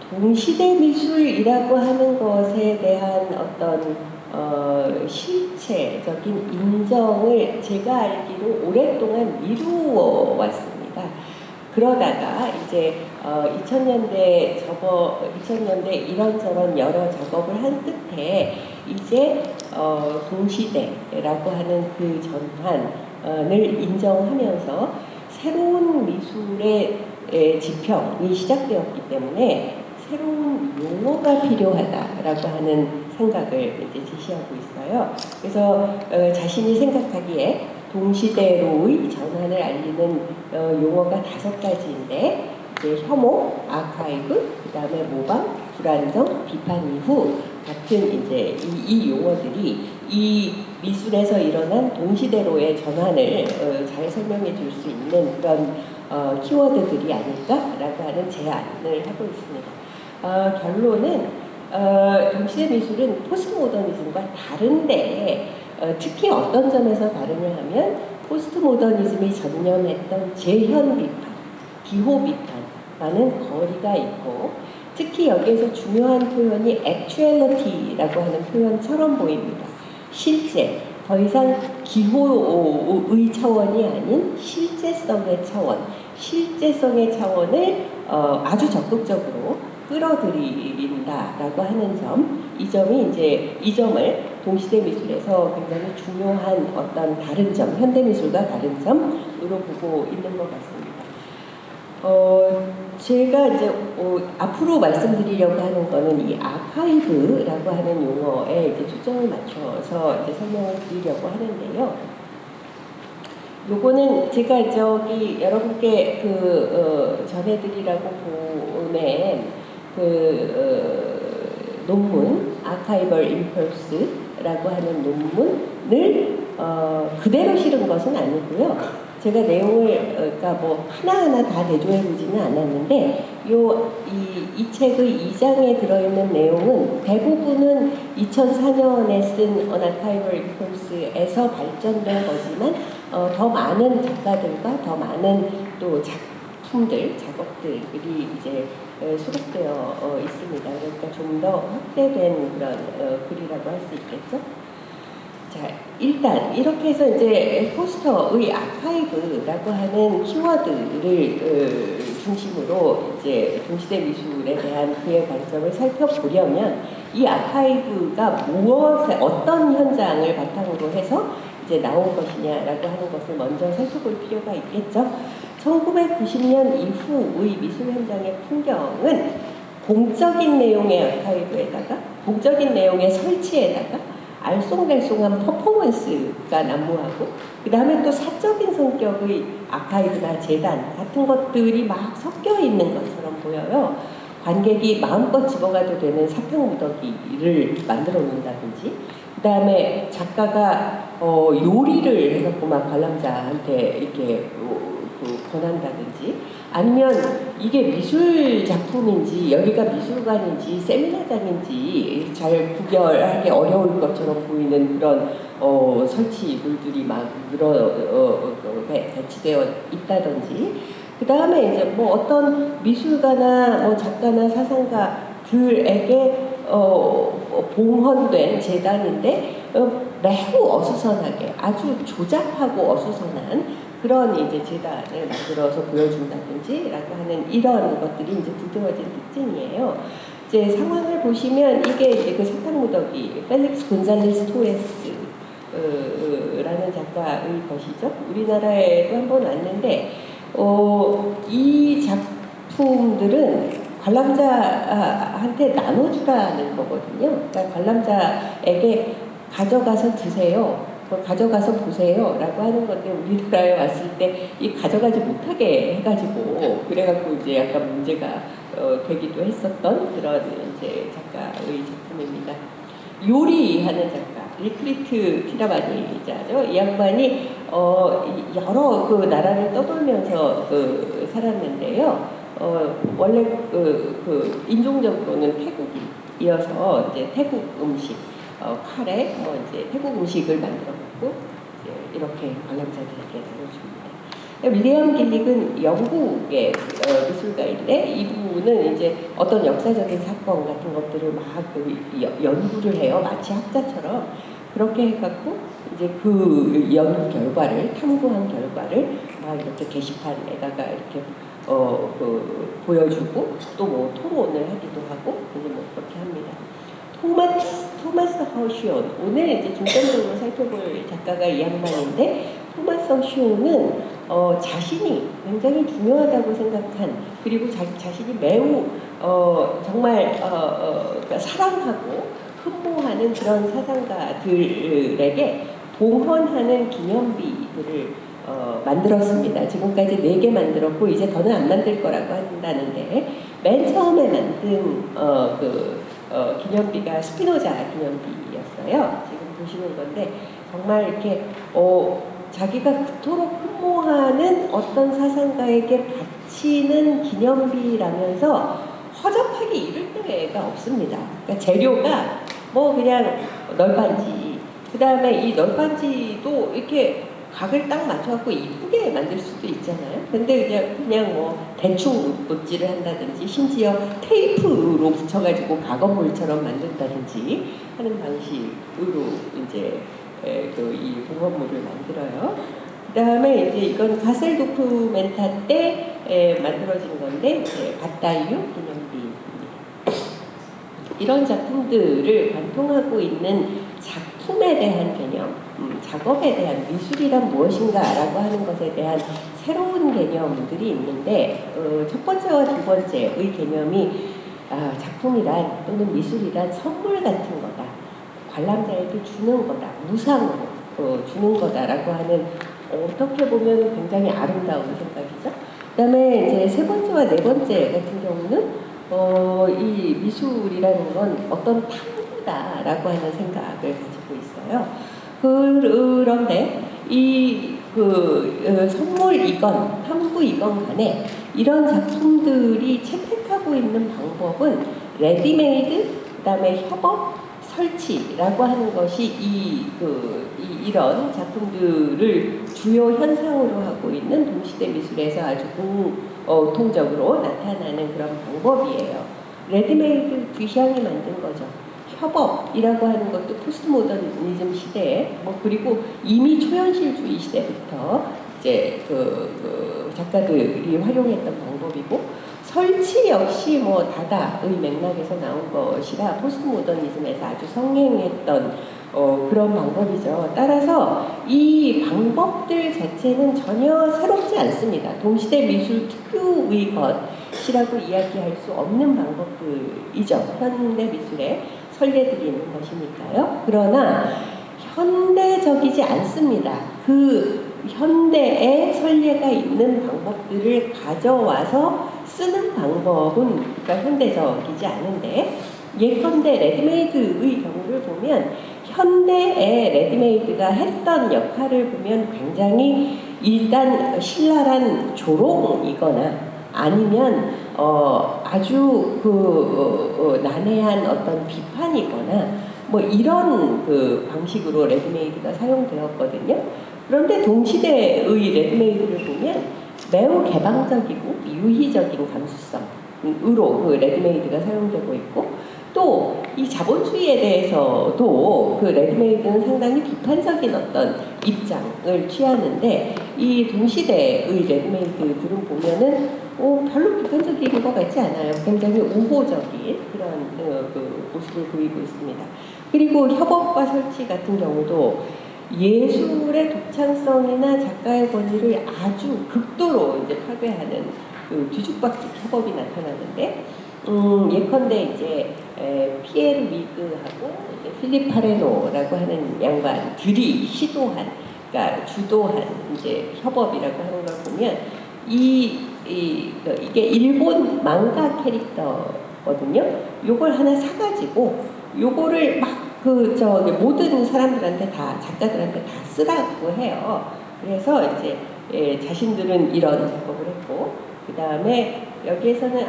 [SPEAKER 1] 동시대 미술이라고 하는 것에 대한 어떤 실체적인 인정을 제가 알기로 오랫동안 미루어 왔습니다. 그러다가 이제 2000년대 이런저런 여러 작업을 한 끝에 이제 동시대라고 하는 그 전환을 인정하면서 새로운 미술의 지평이 시작되었기 때문에 새로운 용어가 필요하다라고 하는 생각을 이제 제시하고 있어요. 그래서 자신이 생각하기에 동시대로의 전환을 알리는 용어가 5가지인데, 이제 혐오, 아카이브, 그 다음에 모방, 불안정, 비판 이후 같은 이제 이 용어들이 이 미술에서 일어난 동시대로의 전환을 잘 설명해 줄 수 있는 그런 키워드들이 아닐까라고 하는 제안을 하고 있습니다. 결론은 동시대 미술은 포스트모더니즘과 다른데, 특히 어떤 점에서 다르냐 하면 포스트모더니즘이 전념했던 재현 비판, 기호 비판, 많은 거리가 있고 특히 여기에서 중요한 표현이 actuality라고 하는 표현처럼 보입니다. 실제, 더 이상 기호의 차원이 아닌 실제성의 차원, 실제성의 차원을 아주 적극적으로 끌어들인다라고 하는 점, 이 점을 동시대 미술에서 굉장히 중요한 어떤 다른 점, 현대 미술과 다른 점으로 보고 있는 것 같습니다. 제가 이제 앞으로 말씀드리려고 하는 거는 이 아카이브라고 하는 용어에 이제 초점을 맞춰서 이제 설명을 드리려고 하는데요. 요거는 제가 저기 여러분께 전해드리라고 보낸 논문, 아카이벌 임펄스라고 하는 논문을 그대로 실은 것은 아니고요. 제가 내용을 그러니까 뭐 하나하나 다 대조해보지는 않았는데 이 책의 2장에 들어있는 내용은 대부분은 2004년에 쓴 An Archival Impulse에서 발전된 거지만 더 많은 작가들과 더 많은 또 작업들이 이제 수록되어 있습니다. 그러니까 좀 더 확대된 그런 글이라고 할 수 있겠죠. 자, 일단 이렇게 해서 이제 포스터의 아카이브라고 하는 키워드를 중심으로 이제 동시대 미술에 대한 그의 관점을 살펴보려면 이 아카이브가 어떤 현장을 바탕으로 해서 이제 나온 것이냐라고 하는 것을 먼저 살펴볼 필요가 있겠죠. 1990년 이후의 미술 현장의 풍경은 공적인 내용의 아카이브에다가 공적인 내용의 설치에다가 알쏭달쏭한 퍼포먼스가 난무하고 그 다음에 또 사적인 성격의 아카이브나 재단 같은 것들이 막 섞여 있는 것처럼 보여요. 관객이 마음껏 집어가도 되는 사탕 무더기를 만들어 놓는다든지 그 다음에 작가가 요리를 해갖고 막 관람자한테 이렇게 권한다든지 아니면 이게 미술 작품인지 여기가 미술관인지 세미나장인지 잘 구별하기 어려울 것처럼 보이는 그런 설치물들이 막 배치되어 있다든지 그 다음에 이제 뭐 어떤 미술가나 뭐 작가나 사상가들에게 봉헌된 재단인데 매우 어수선하게 아주 조잡하고 어수선한 그런 이제 재단을 만들어서 보여준다든지 라고 하는 이런 것들이 이제 두드러진 특징이에요. 이제 상황을 보시면 이게 이제 그 사탕 무더기 펠릭스 곤잘레스 토레스 라는 작가의 것이죠. 우리나라에도 한번 왔는데 이 작품들은 관람자한테 나눠주라는 거거든요. 그러니까 관람자에게 가져가서 드세요. 가져가서 보세요 라고 하는 건데 우리나라에 왔을 때 이 가져가지 못하게 해가지고 그래갖고 이제 약간 문제가 되기도 했었던 그런 이제 작가의 작품입니다. 요리하는 작가 리크리트 티라바니자죠. 이 양반이 여러 그 나라를 떠돌면서 살았는데요. 원래 인종적으로는 태국인이어서 이제 태국 음식 카레, 뭐 이제 태국 음식을 만들어 먹고 이렇게 관람자들에게 나눠줍니다. 윌리엄 길릭은 영국의 미술가인데 이분은 이제 어떤 역사적인 사건 같은 것들을 막 연구를 해요. 마치 학자처럼 그렇게 해갖고 이제 그 연구 결과를 탐구한 결과를 막 이렇게 게시판에다가 이렇게 보여주고 또 뭐 토론을 하기도 하고 이제 뭐 그렇게 합니다. 토마스 허쇼 오늘 이제 중점적으로 살펴볼 작가가 이 양반인데 토마스 허쇼는 자신이 굉장히 중요하다고 생각한 그리고 자신이 매우 정말 그러니까 사랑하고 흠모하는 그런 사상가들에게 봉헌하는 기념비들을 만들었습니다. 지금까지 4개 만들었고 이제 더는 안 만들 거라고 한다는데 맨 처음에 만든 기념비가 스피노자 기념비였어요. 지금 보시는 건데 정말 이렇게 자기가 그토록 흠모하는 어떤 사상가에게 바치는 기념비라면서 허접하게 이를 데가 없습니다. 그러니까 재료가 뭐 그냥 널빤지 그 다음에 이 널빤지도 이렇게 각을 딱 맞춰갖고 이쁘게 만들 수도 있잖아요. 근데 그냥 뭐 대충 못질을 한다든지 심지어 테이프로 붙여가지고 각어물처럼 만든다든지 하는 방식으로 이제 이 공원물을 만들어요. 그 다음에 이제 이건 가셀 도큐멘타 때 만들어진 건데 바타유 기념비입니다. 이런 작품들을 관통하고 있는 작품에 대한 개념, 작업에 대한 미술이란 무엇인가라고 하는 것에 대한 새로운 개념들이 있는데 첫 번째와 두 번째의 개념이 작품이란 또는 미술이란 선물 같은 거다. 관람자에게 주는 거다. 무상으로 주는 거다라고 하는 어떻게 보면 굉장히 아름다운 생각이죠. 그 다음에 이제 세 번째와 네 번째 같은 경우는 이 미술이라는 건 어떤 탐구다라고 하는 생각을 가지고 있어요. 그런데 선물이건 탐구이건 간에 이런 작품들이 채택하고 있는 방법은 레디메이드, 그 다음에 협업, 설치라고 하는 것이 이런 작품들을 주요 현상으로 하고 있는 동시대 미술에서 아주 공통적으로 나타나는 그런 방법이에요. 레디메이드 듀샹이 만든 거죠. 협업이라고 하는 것도 포스트모더니즘 시대에 그리고 이미 초현실주의 시대부터 이제 작가들이 활용했던 방법이고 설치 역시 다다의 맥락에서 나온 것이라 포스트모더니즘에서 아주 성행했던 그런 방법이죠. 따라서 이 방법들 자체는 전혀 새롭지 않습니다. 동시대 미술 특유의 것이라고 이야기할 수 없는 방법들이죠. 현대 미술의 선례들이 있는 것이니까요. 그러나 현대적이지 않습니다. 그 현대의 선례가 있는 방법들을 가져와서 쓰는 방법은 그러니까 현대적이지 않은데 예컨대 레디메이드의 경우를 보면 현대의 레디메이드가 했던 역할을 보면 굉장히 일단 신랄한 조롱이거나 아니면 아주 난해한 어떤 비판이거나 이런 방식으로 레디메이드가 사용되었거든요. 그런데 동시대의 레디메이드를 보면 매우 개방적이고 유희적인 감수성으로 레디메이드가 사용되고 있고 또 이 자본주의에 대해서도 레디메이드는 상당히 비판적인 어떤 입장을 취하는데 이 동시대의 레디메이드들은 보면은 별로 비판적인 것 같지 않아요. 굉장히 우호적인 그런 모습을 보이고 있습니다. 그리고 협업과 설치 같은 경우도 예술의 독창성이나 작가의 권위를 아주 극도로 이제 파괴하는 뒤죽박죽 협업이 나타나는데 예컨대 이제 피에르 미그하고 이제 필립 파레노라고 하는 양반들이 시도한, 그러니까 주도한 이제 협업이라고 하는 걸 보면 이게 일본 망가 캐릭터거든요. 요걸 하나 사가지고 요거를 막 모든 사람들한테 다 작가들한테 다 쓰라고 해요. 그래서 이제 자신들은 이런 작업을 했고 그 다음에 여기에서는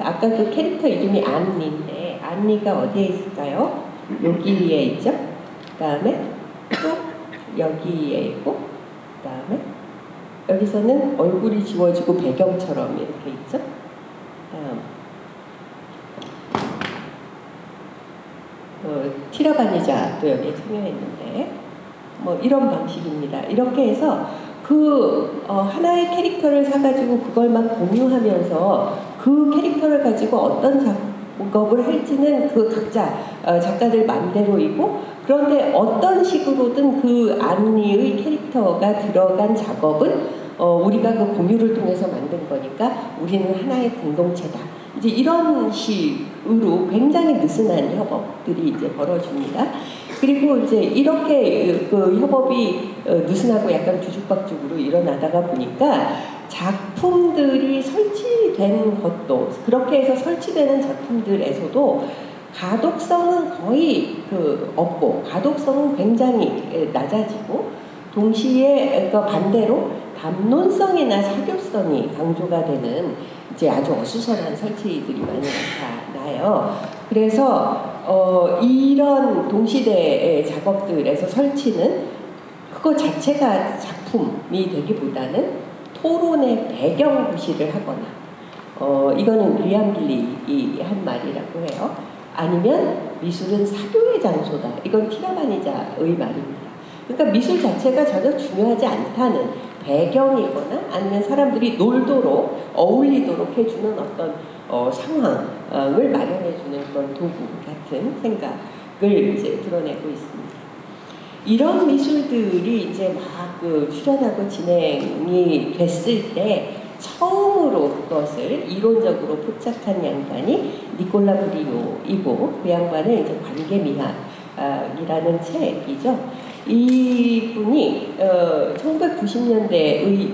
[SPEAKER 1] 아까 그 캐릭터 이름이 안니인데 안니가 어디에 있을까요? 여기에 있죠. 그 다음에 또 여기에 있고 그 다음에 여기서는 얼굴이 지워지고 배경처럼 이렇게 있죠. 티라바니자도 여기에 참여했는데 이런 방식입니다. 이렇게 해서 하나의 캐릭터를 사가지고 그걸 막 공유하면서 그 캐릭터를 가지고 어떤 작업을 할지는 각자 작가들 맘대로이고 그런데 어떤 식으로든 그 안리의 캐릭터가 들어간 작업은 우리가 그 공유를 통해서 만든 거니까 우리는 하나의 공동체다. 이제 이런 식으로 굉장히 느슨한 협업들이 이제 벌어집니다. 그리고 이제 이렇게 협업이 느슨하고 약간 뒤죽박죽으로 일어나다가 보니까 작품들이 설치된 것도 그렇게 해서 설치되는 작품들에서도 가독성은 거의 없고 가독성은 굉장히 낮아지고 동시에 반대로 담론성이나 사교성이 강조가 되는 이제 아주 어수선한 설치들이 많이 나타나요. 그래서 이런 동시대의 작업들에서 설치는 그거 자체가 작품이 되기보다는 토론의 배경 구실을 하거나 이거는 윌리엄 빌리 한 말이라고 해요. 아니면 미술은 사교의 장소다. 이건 티라바니자의 말입니다. 그러니까 미술 자체가 전혀 중요하지 않다는 배경이거나 아니면 사람들이 놀도록 어울리도록 해주는 어떤 상황을 마련해주는 그런 도구 같은 생각을 이제 드러내고 있습니다. 이런 미술들이 이제 막 출현하고 진행이 됐을 때 처음으로 그것을 이론적으로 포착한 양반이 니콜라 브리노이고 그 양반은 이제 관계미학이라는 책이죠. 이분이 1990년대의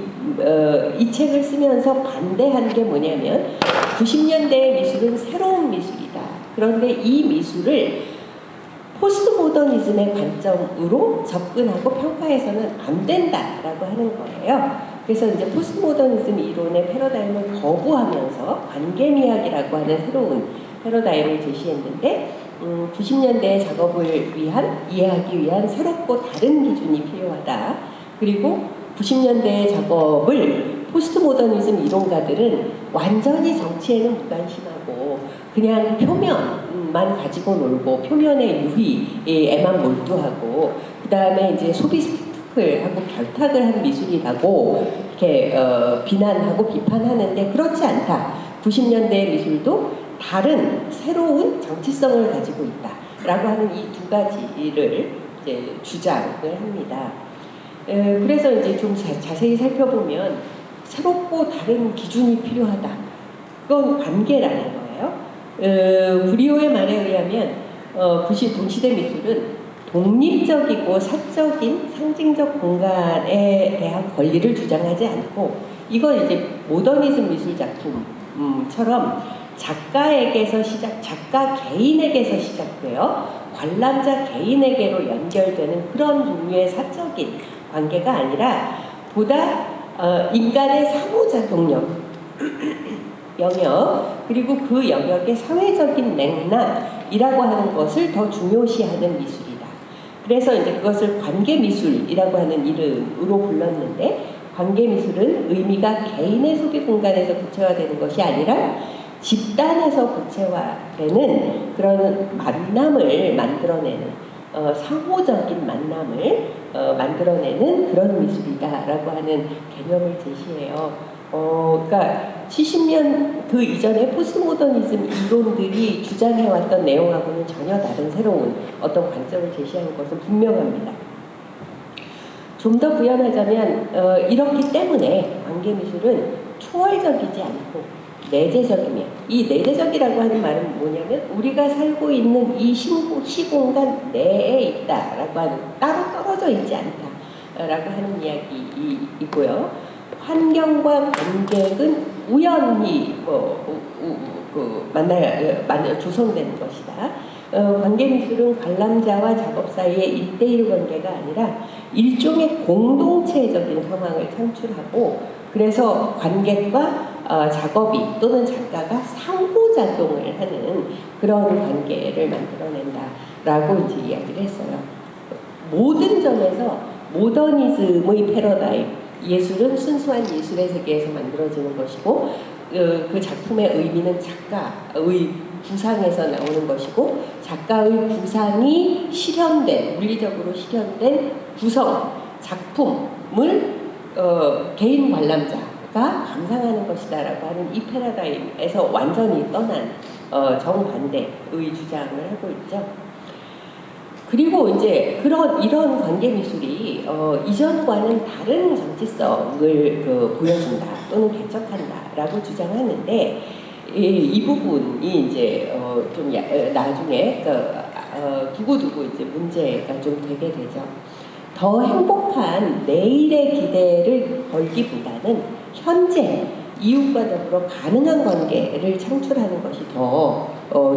[SPEAKER 1] 이 책을 쓰면서 반대한 게 뭐냐면 90년대의 미술은 새로운 미술이다. 그런데 이 미술을 포스트 모더니즘의 관점으로 접근하고 평가해서는 안 된다라고 하는 거예요. 그래서 이제 포스트 모더니즘 이론의 패러다임을 거부하면서 관계미학이라고 하는 새로운 패러다임을 제시했는데 90년대의 작업을 이해하기 위한 새롭고 다른 기준이 필요하다. 그리고 90년대의 작업을 포스트 모더니즘 이론가들은 완전히 정치에는 무관심하고 그냥 표면만 가지고 놀고 표면의 유희에만 몰두하고 그 다음에 이제 소비 스펙타클하고 결탁을 한 미술이라고 이렇게 비난하고 비판하는데 그렇지 않다. 90년대의 미술도 다른 새로운 정치성을 가지고 있다라고 하는 이 두 가지를 이제 주장을 합니다. 그래서 이제 좀 자세히 살펴보면 새롭고 다른 기준이 필요하다. 그건 관계라는 거예요. 브리오의 말에 의하면 동시대 미술은 독립적이고 사적인 상징적 공간에 대한 권리를 주장하지 않고 이건 이제 모더니즘 미술 작품처럼 작가 개인에게서 시작되어 관람자 개인에게로 연결되는 그런 종류의 사적인 관계가 아니라 보다 인간의 상호작용력 영역 그리고 그 영역의 사회적인 맥락이라고 하는 것을 더 중요시하는 미술이다. 그래서 이제 그것을 관계미술이라고 하는 이름으로 불렀는데 관계미술은 의미가 개인의 소비 공간에서 구체화되는 것이 아니라 집단에서 구체화되는 그런 만남을 만들어내는 상호적인 만남을 만들어내는 그런 미술이다라고 하는 개념을 제시해요. 그러니까 70년 그 이전에 포스트모더니즘 이론들이 주장해왔던 내용하고는 전혀 다른 새로운 어떤 관점을 제시하는 것은 분명합니다. 좀 더 구현하자면 이렇기 때문에 관계미술은 초월적이지 않고 내재적이며 이 내재적이라고 하는 말은 뭐냐면 우리가 살고 있는 이 시공간 내에 있다라고 하는 따로 떨어져 있지 않다라고 하는 이야기이고요. 환경과 관객은 우연히 조성되는 것이다. 관계미술은 관람자와 작업 사이의 1대1 관계가 아니라 일종의 공동체적인 상황을 창출하고 그래서 관객과 작업이 또는 작가가 상호작용을 하는 그런 관계를 만들어낸다라고 이제 이야기를 했어요. 모든 점에서 모더니즘의 패러다임, 예술은 순수한 예술의 세계에서 만들어지는 것이고 그 작품의 의미는 작가의 구상에서 나오는 것이고 작가의 구상이 물리적으로 실현된 구성, 작품을 개인 관람자가 감상하는 것이다라고 하는 이 패러다임에서 완전히 떠난 정반대의 주장을 하고 있죠. 그리고 이제 이런 관계 미술이 이전과는 다른 정치성을 보여준다 또는 개척한다라고 주장하는데 이 부분이 이제 좀 나중에 두고두고 이제 문제가 좀 되게 되죠. 더 행복한 내일의 기대를 걸기보다는 현재 이웃과 더불어 가능한 관계를 창출하는 것이 더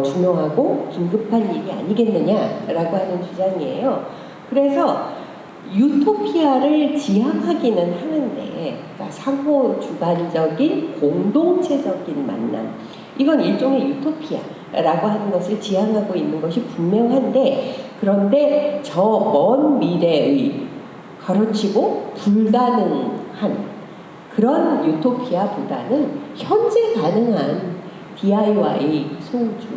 [SPEAKER 1] 중요하고 긴급한 일이 아니겠느냐라고 하는 주장이에요. 그래서 유토피아를 지향하기는 하는데 그러니까 상호 주관적인 공동체적인 만남 이건 일종의 유토피아라고 하는 것을 지향하고 있는 것이 분명한데 그런데 저 먼 미래의 가르치고 불가능한 그런 유토피아보다는 현재 가능한 DIY 소우주,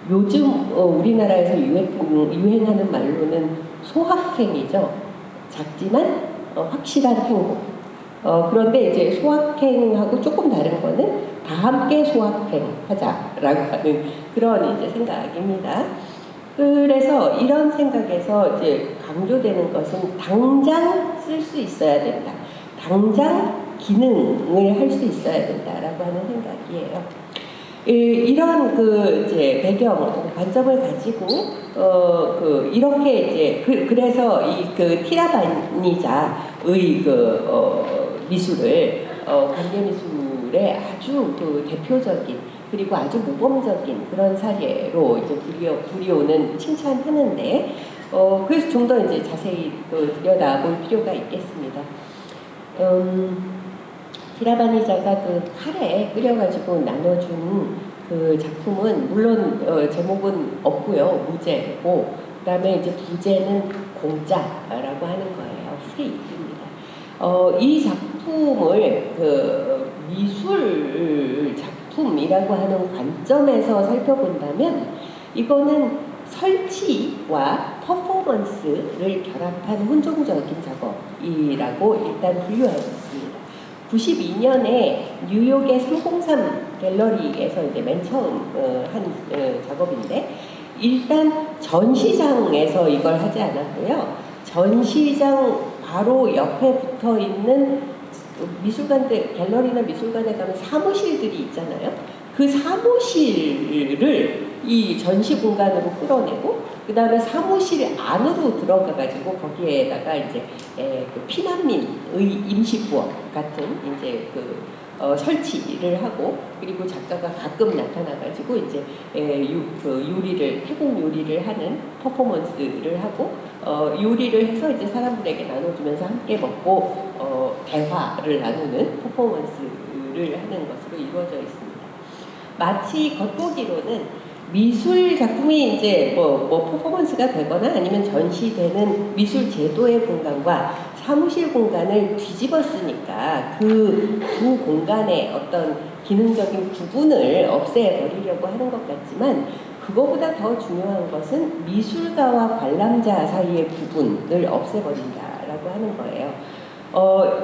[SPEAKER 1] 요즘 우리나라에서 유행하는 말로는 소확행이죠. 작지만 확실한 행복. 그런데 이제 소확행하고 조금 다른 거는 다 함께 소확행하자라고 하는 그런 이제 생각입니다. 그래서 이런 생각에서 이제 강조되는 것은 당장 쓸 수 있어야 된다. 당장 기능을 할 수 있어야 된다라고 하는 생각이에요. 이런 그 이제 배경 관점을 가지고 이렇게 이제 그래서 이 그 티라바니자의 미술을 관계 미술의 아주 그 대표적인 그리고 아주 모범적인 그런 사례로 이제 불리오는 칭찬하는데 그래서 좀 더 이제 자세히 들여다볼 필요가 있겠습니다. 티라바니자가 그 칼에 끓여가지고 나눠준 그 작품은 물론 제목은 없고요, 무제고 그다음에 이제 부제는 공짜라고 하는 거예요, 프리입니다. 이 작품을 그 미술 작품이라고 하는 관점에서 살펴본다면 이거는 설치와 퍼포먼스를 결합한 혼종적인 작업이라고 일단 분류하고 있습니다. 92년에 뉴욕의 303 갤러리에서 이제 맨 처음 한 작업인데 일단 전시장에서 이걸 하지 않았고요. 전시장 바로 옆에 붙어 있는 미술관들, 갤러리나 미술관에 가면 사무실들이 있잖아요. 그 사무실을 이 전시 공간으로 끌어내고 그 다음에 사무실 안으로 들어가가지고 거기에다가 이제 그 피난민의 임시부엌 같은 이제 설치를 하고 그리고 작가가 가끔 나타나가지고 이제 요리를 태국 요리를 하는 퍼포먼스를 하고 요리를 해서 이제 사람들에게 나눠주면서 함께 먹고 대화를 나누는 퍼포먼스를 하는 것으로 이루어져 있습니다. 마치 겉보기로는 미술 작품이 이제 뭐 퍼포먼스가 되거나 아니면 전시되는 미술 제도의 공간과 사무실 공간을 뒤집었으니까 그 두 공간의 어떤 기능적인 구분을 없애버리려고 하는 것 같지만 그거보다 더 중요한 것은 미술가와 관람자 사이의 구분을 없애버린다라고 하는 거예요.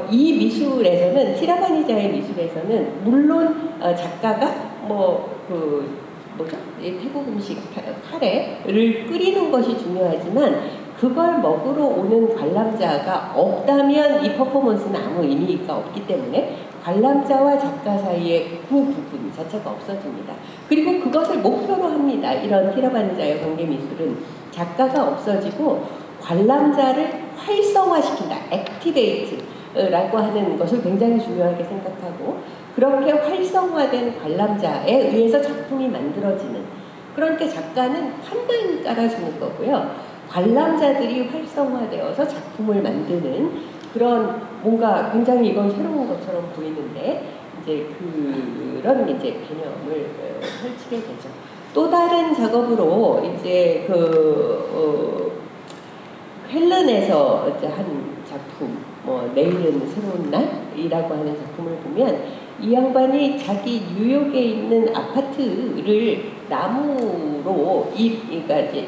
[SPEAKER 1] 이 미술에서는 티라바니자의 미술에서는 물론 작가가 태국 음식 카레를 끓이는 것이 중요하지만 그걸 먹으러 오는 관람자가 없다면 이 퍼포먼스는 아무 의미가 없기 때문에 관람자와 작가 사이의 그 부분 자체가 없어집니다. 그리고 그것을 목표로 합니다. 이런 티라바니자의 관계 미술은 작가가 없어지고 관람자를 활성화시킨다. 액티베이트라고 하는 것을 굉장히 중요하게 생각하고 그렇게 활성화된 관람자에 의해서 작품이 만들어지는 그러니까 작가는 판만 깔아주는 거고요. 관람자들이 활성화되어서 작품을 만드는 그런 뭔가 굉장히 이건 새로운 것처럼 보이는데 이제 그런 이제 개념을 펼치게 되죠. 또 다른 작업으로 이제 헬렌에서 이제 한 작품 내일은 새로운 날이라고 하는 작품을 보면 이 양반이 자기 뉴욕에 있는 아파트를 나무로 그러니까 이제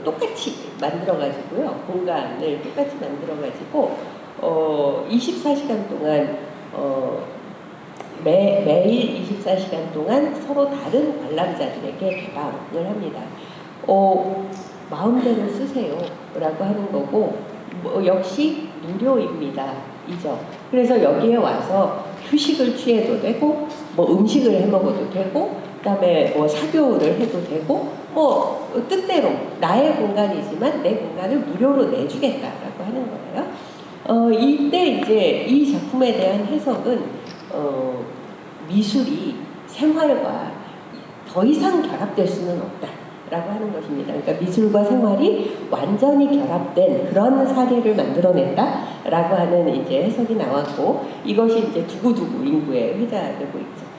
[SPEAKER 1] 똑같이 만들어가지고요. 공간을 똑같이 만들어가지고 24시간 동안 매일 24시간 동안 서로 다른 관람자들에게 개방을 합니다. 마음대로 쓰세요 라고 하는 거고 역시 무료입니다. 이죠. 그래서 여기에 와서 휴식을 취해도 되고 음식을 해 먹어도 되고 그다음에 사교를 해도 되고 뜻대로 나의 공간이지만 내 공간을 무료로 내주겠다라고 하는 거예요. 이때 이제 이 작품에 대한 해석은 미술이 생활과 더 이상 결합될 수는 없다라고 하는 것입니다. 그러니까 미술과 생활이 완전히 결합된 그런 사례를 만들어낸다라고 하는 이제 해석이 나왔고 이것이 이제 두고두고 인구에 회자되고 있죠.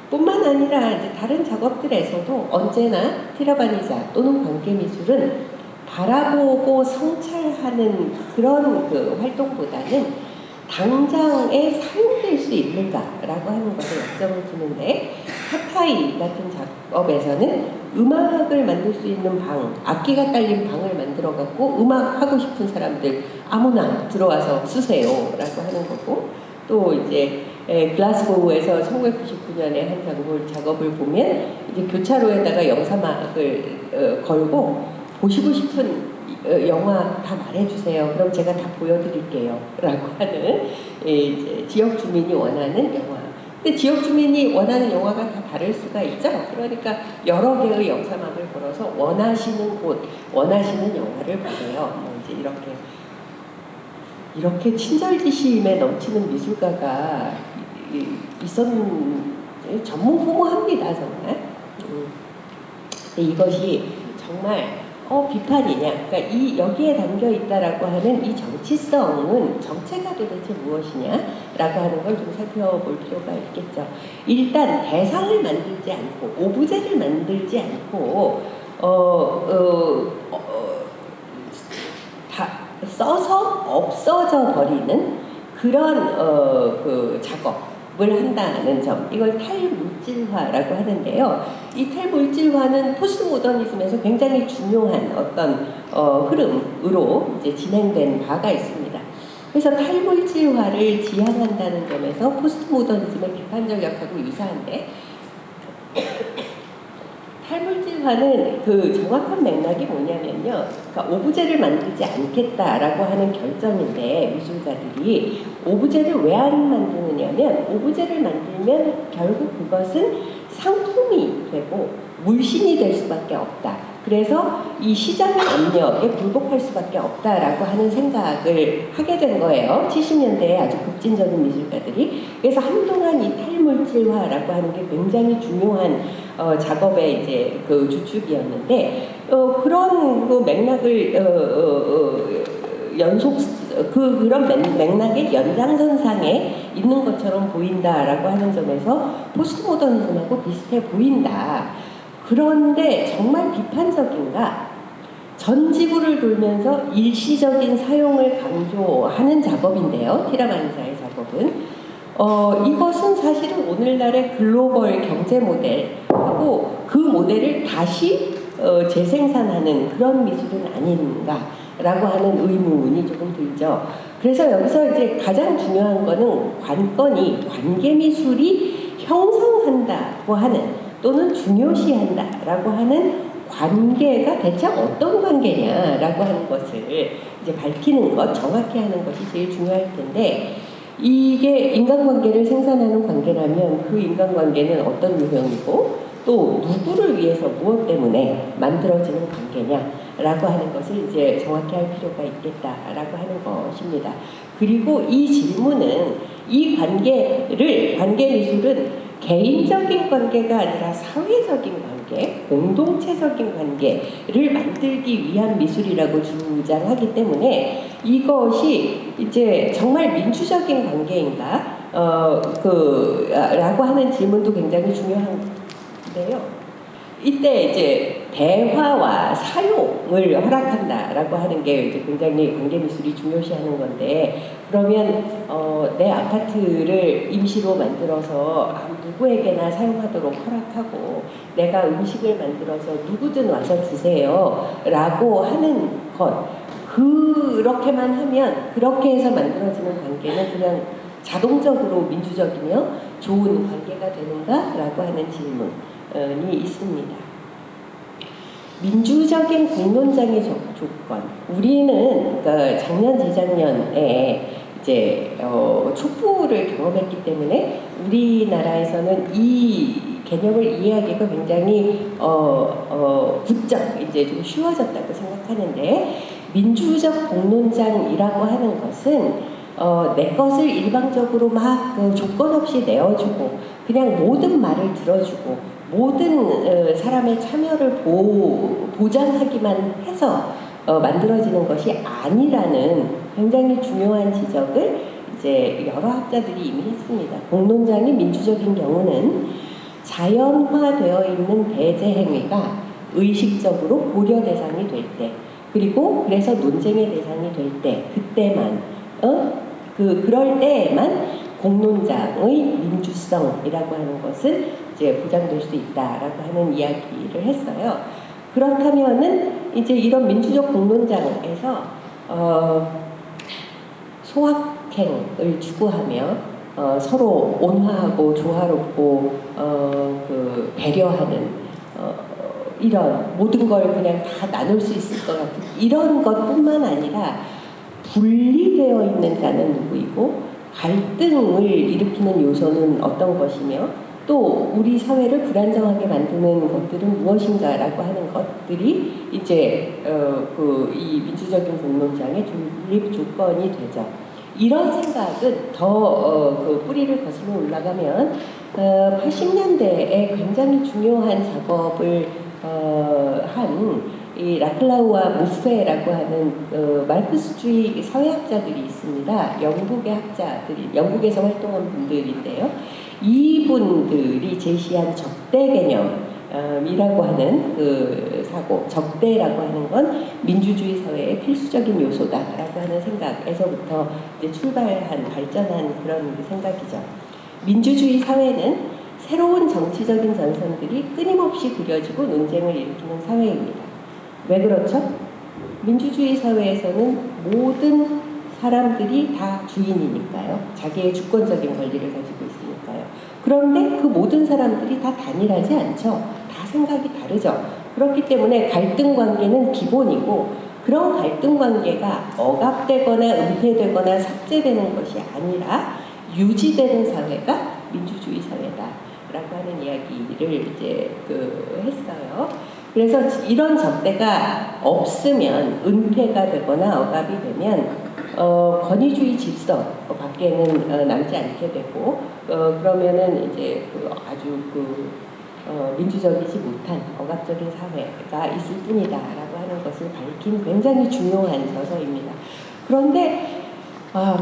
[SPEAKER 1] 뿐만 아니라 이제 다른 작업들에서도 언제나 티라바니자 또는 관계미술은 바라보고 성찰하는 그런 그 활동보다는 당장에 사용될 수 있는가라고 하는 것을 역점을 두는데, 하타이 같은 작업에서는 음악을 만들 수 있는 방, 악기가 딸린 방을 만들어 갖고 음악 하고 싶은 사람들 아무나 들어와서 쓰세요라고 하는 거고, 또 이제 글라스고우에서 1999년에 한 작업을 보면 이제 교차로에다가 영사막을 걸고 보시고 싶은 영화 다 말해주세요. 그럼 제가 다 보여드릴게요. 라고 하는 이제 지역 주민이 원하는 영화. 근데 지역 주민이 원하는 영화가 다 다를 수가 있죠. 그러니까 여러 개의 영사막을 걸어서 원하시는 곳, 원하시는 영화를 보세요. 뭐 이제 이렇게 친절지심에 넘치는 미술가가 전무후무합니다, 정말. 근데 이것이 정말 비판이냐? 그러니까 여기에 담겨 있다라고 하는 이 정치성은 정체가 도대체 무엇이냐라고 하는 걸 좀 살펴볼 필요가 있겠죠. 일단 대상을 만들지 않고 오브제를 만들지 않고 다 써서 없어져 버리는 그런 그 작업을 한다는 점, 이걸 탈물질화라고 하는데요. 이 탈물질화는 포스트모더니즘에서 굉장히 중요한 어떤 흐름으로 이제 진행된 바가 있습니다. 그래서 탈물질화를 지향한다는 점에서 포스트모더니즘의 비판 전략하고 유사한데, 탈물질화는 그 정확한 맥락이 뭐냐면요, 그러니까 오브제를 만들지 않겠다라고 하는 결정인데, 미술가들이 오브제를 왜 안 만드느냐면, 오브제를 만들면 결국 그것은 상품이 되고 물신이 될 수밖에 없다. 그래서 이 시장 압력에 굴복할 수밖에 없다라고 하는 생각을 하게 된 거예요. 70년대에 아주 급진적인 미술가들이. 그래서 한동안 이 탈물질화라고 하는 게 굉장히 중요한 작업의 이제 그 주축이었는데, 그런 그 맥락을 그런 맥락의 연장선상에 있는 것처럼 보인다라고 하는 점에서 포스트모더니즘하고 비슷해 보인다. 그런데 정말 비판적인가? 전 지구를 돌면서 일시적인 사용을 강조하는 작업인데요. 티라마니자의 작업은. 이것은 사실은 오늘날의 글로벌 경제 모델하고 그 모델을 다시 재생산하는 그런 미술은 아닌가라고 하는 의문이 조금 들죠. 그래서 여기서 이제 가장 중요한 거는 관계 미술이 형성한다고 하는, 또는 중요시한다라고 하는 관계가 대체 어떤 관계냐라고 하는 것을 이제 밝히는 것, 정확히 하는 것이 제일 중요할 텐데, 이게 인간관계를 생산하는 관계라면 그 인간관계는 어떤 유형이고 또 누구를 위해서 무엇 때문에 만들어지는 관계냐라고 하는 것을 이제 정확히 할 필요가 있겠다라고 하는 것입니다. 그리고 이 질문은, 이 관계 미술은 개인적인 관계가 아니라 사회적인 관계, 공동체적인 관계를 만들기 위한 미술이라고 주장하기 때문에, 이것이 이제 정말 민주적인 관계인가? 라고 하는 질문도 굉장히 중요한데요. 이때 이제 대화와 사용을 허락한다라고 하는 게 이제 굉장히 관계 미술이 중요시하는 건데, 그러면 내 아파트를 임시로 만들어서 누구에게나 사용하도록 허락하고, 내가 음식을 만들어서 누구든 와서 드세요라고 하는 것, 그렇게만 하면, 그렇게 해서 만들어지는 관계는 그냥 자동적으로 민주적이며 좋은 관계가 되는가라고 하는 질문이 있습니다. 민주적인 공론장의 조건. 우리는 그러니까 작년, 재작년에 이제 촛불을 경험했기 때문에 우리나라에서는 이 개념을 이해하기가 굉장히 부쩍 이제 좀 쉬워졌다고 생각하는데, 민주적 공론장이라고 하는 것은 내 것을 일방적으로 막 조건 없이 내어주고 그냥 모든 말을 들어주고 모든 사람의 참여를 보장하기만 해서 만들어지는 것이 아니라는 굉장히 중요한 지적을 이제 여러 학자들이 이미 했습니다. 공론장이 민주적인 경우는 자연화되어 있는 배제 행위가 의식적으로 고려 대상이 될 때, 그리고 그래서 논쟁의 대상이 될 때, 그때만, 그럴 때에만 공론장의 민주성이라고 하는 것은 이제 보장될 수 있다라고 하는 이야기를 했어요. 그렇다면은 이제 이런 민주적 공론장에서 소확행을 추구하며 서로 온화하고 조화롭고 그 배려하는 이런 모든 걸 그냥 다 나눌 수 있을 것 같은 이런 것뿐만 아니라 분리되어 있는 자는 누구이고 갈등을 일으키는 요소는 어떤 것이며 또 우리 사회를 불안정하게 만드는 것들은 무엇인가라고 하는 것들이 이제 이 민주적인 공론장의 존립 조건이 되죠. 이런 생각은 더 그 뿌리를 거슬러 올라가면 80년대에 굉장히 중요한 작업을 한 이 라클라우와 모스페라고 하는 마르크스주의 사회학자들이 있습니다. 영국의 학자들이 영국에서 활동한 분들인데요. 이분들이 제시한 적대 개념이라고 하는 그 사고, 적대라고 하는 건 민주주의 사회의 필수적인 요소다라고 하는 생각에서부터 이제 출발한 발전한 그런 생각이죠. 민주주의 사회는 새로운 정치적인 전선들이 끊임없이 그려지고 논쟁을 일으키는 사회입니다. 왜 그렇죠? 민주주의 사회에서는 모든 사람들이 다 주인이니까요. 자기의 주권적인 권리를 가지고 있으니까요. 그런데 그 모든 사람들이 다 단일하지 않죠. 다 생각이 다르죠. 그렇기 때문에 갈등 관계는 기본이고 그런 갈등 관계가 억압되거나 은폐되거나 삭제되는 것이 아니라 유지되는 사회가 민주주의 사회다라고 하는 이야기를 이제 했어요. 그래서 이런 적대가 없으면 은폐가 되거나 억압이 되면 권위주의 질서 밖에는 남지 않게 되고 그러면은 이제 아주 민주적이지 못한 억압적인 사회가 있을 뿐이다라고 하는 것을 밝힌 굉장히 중요한 저서입니다. 그런데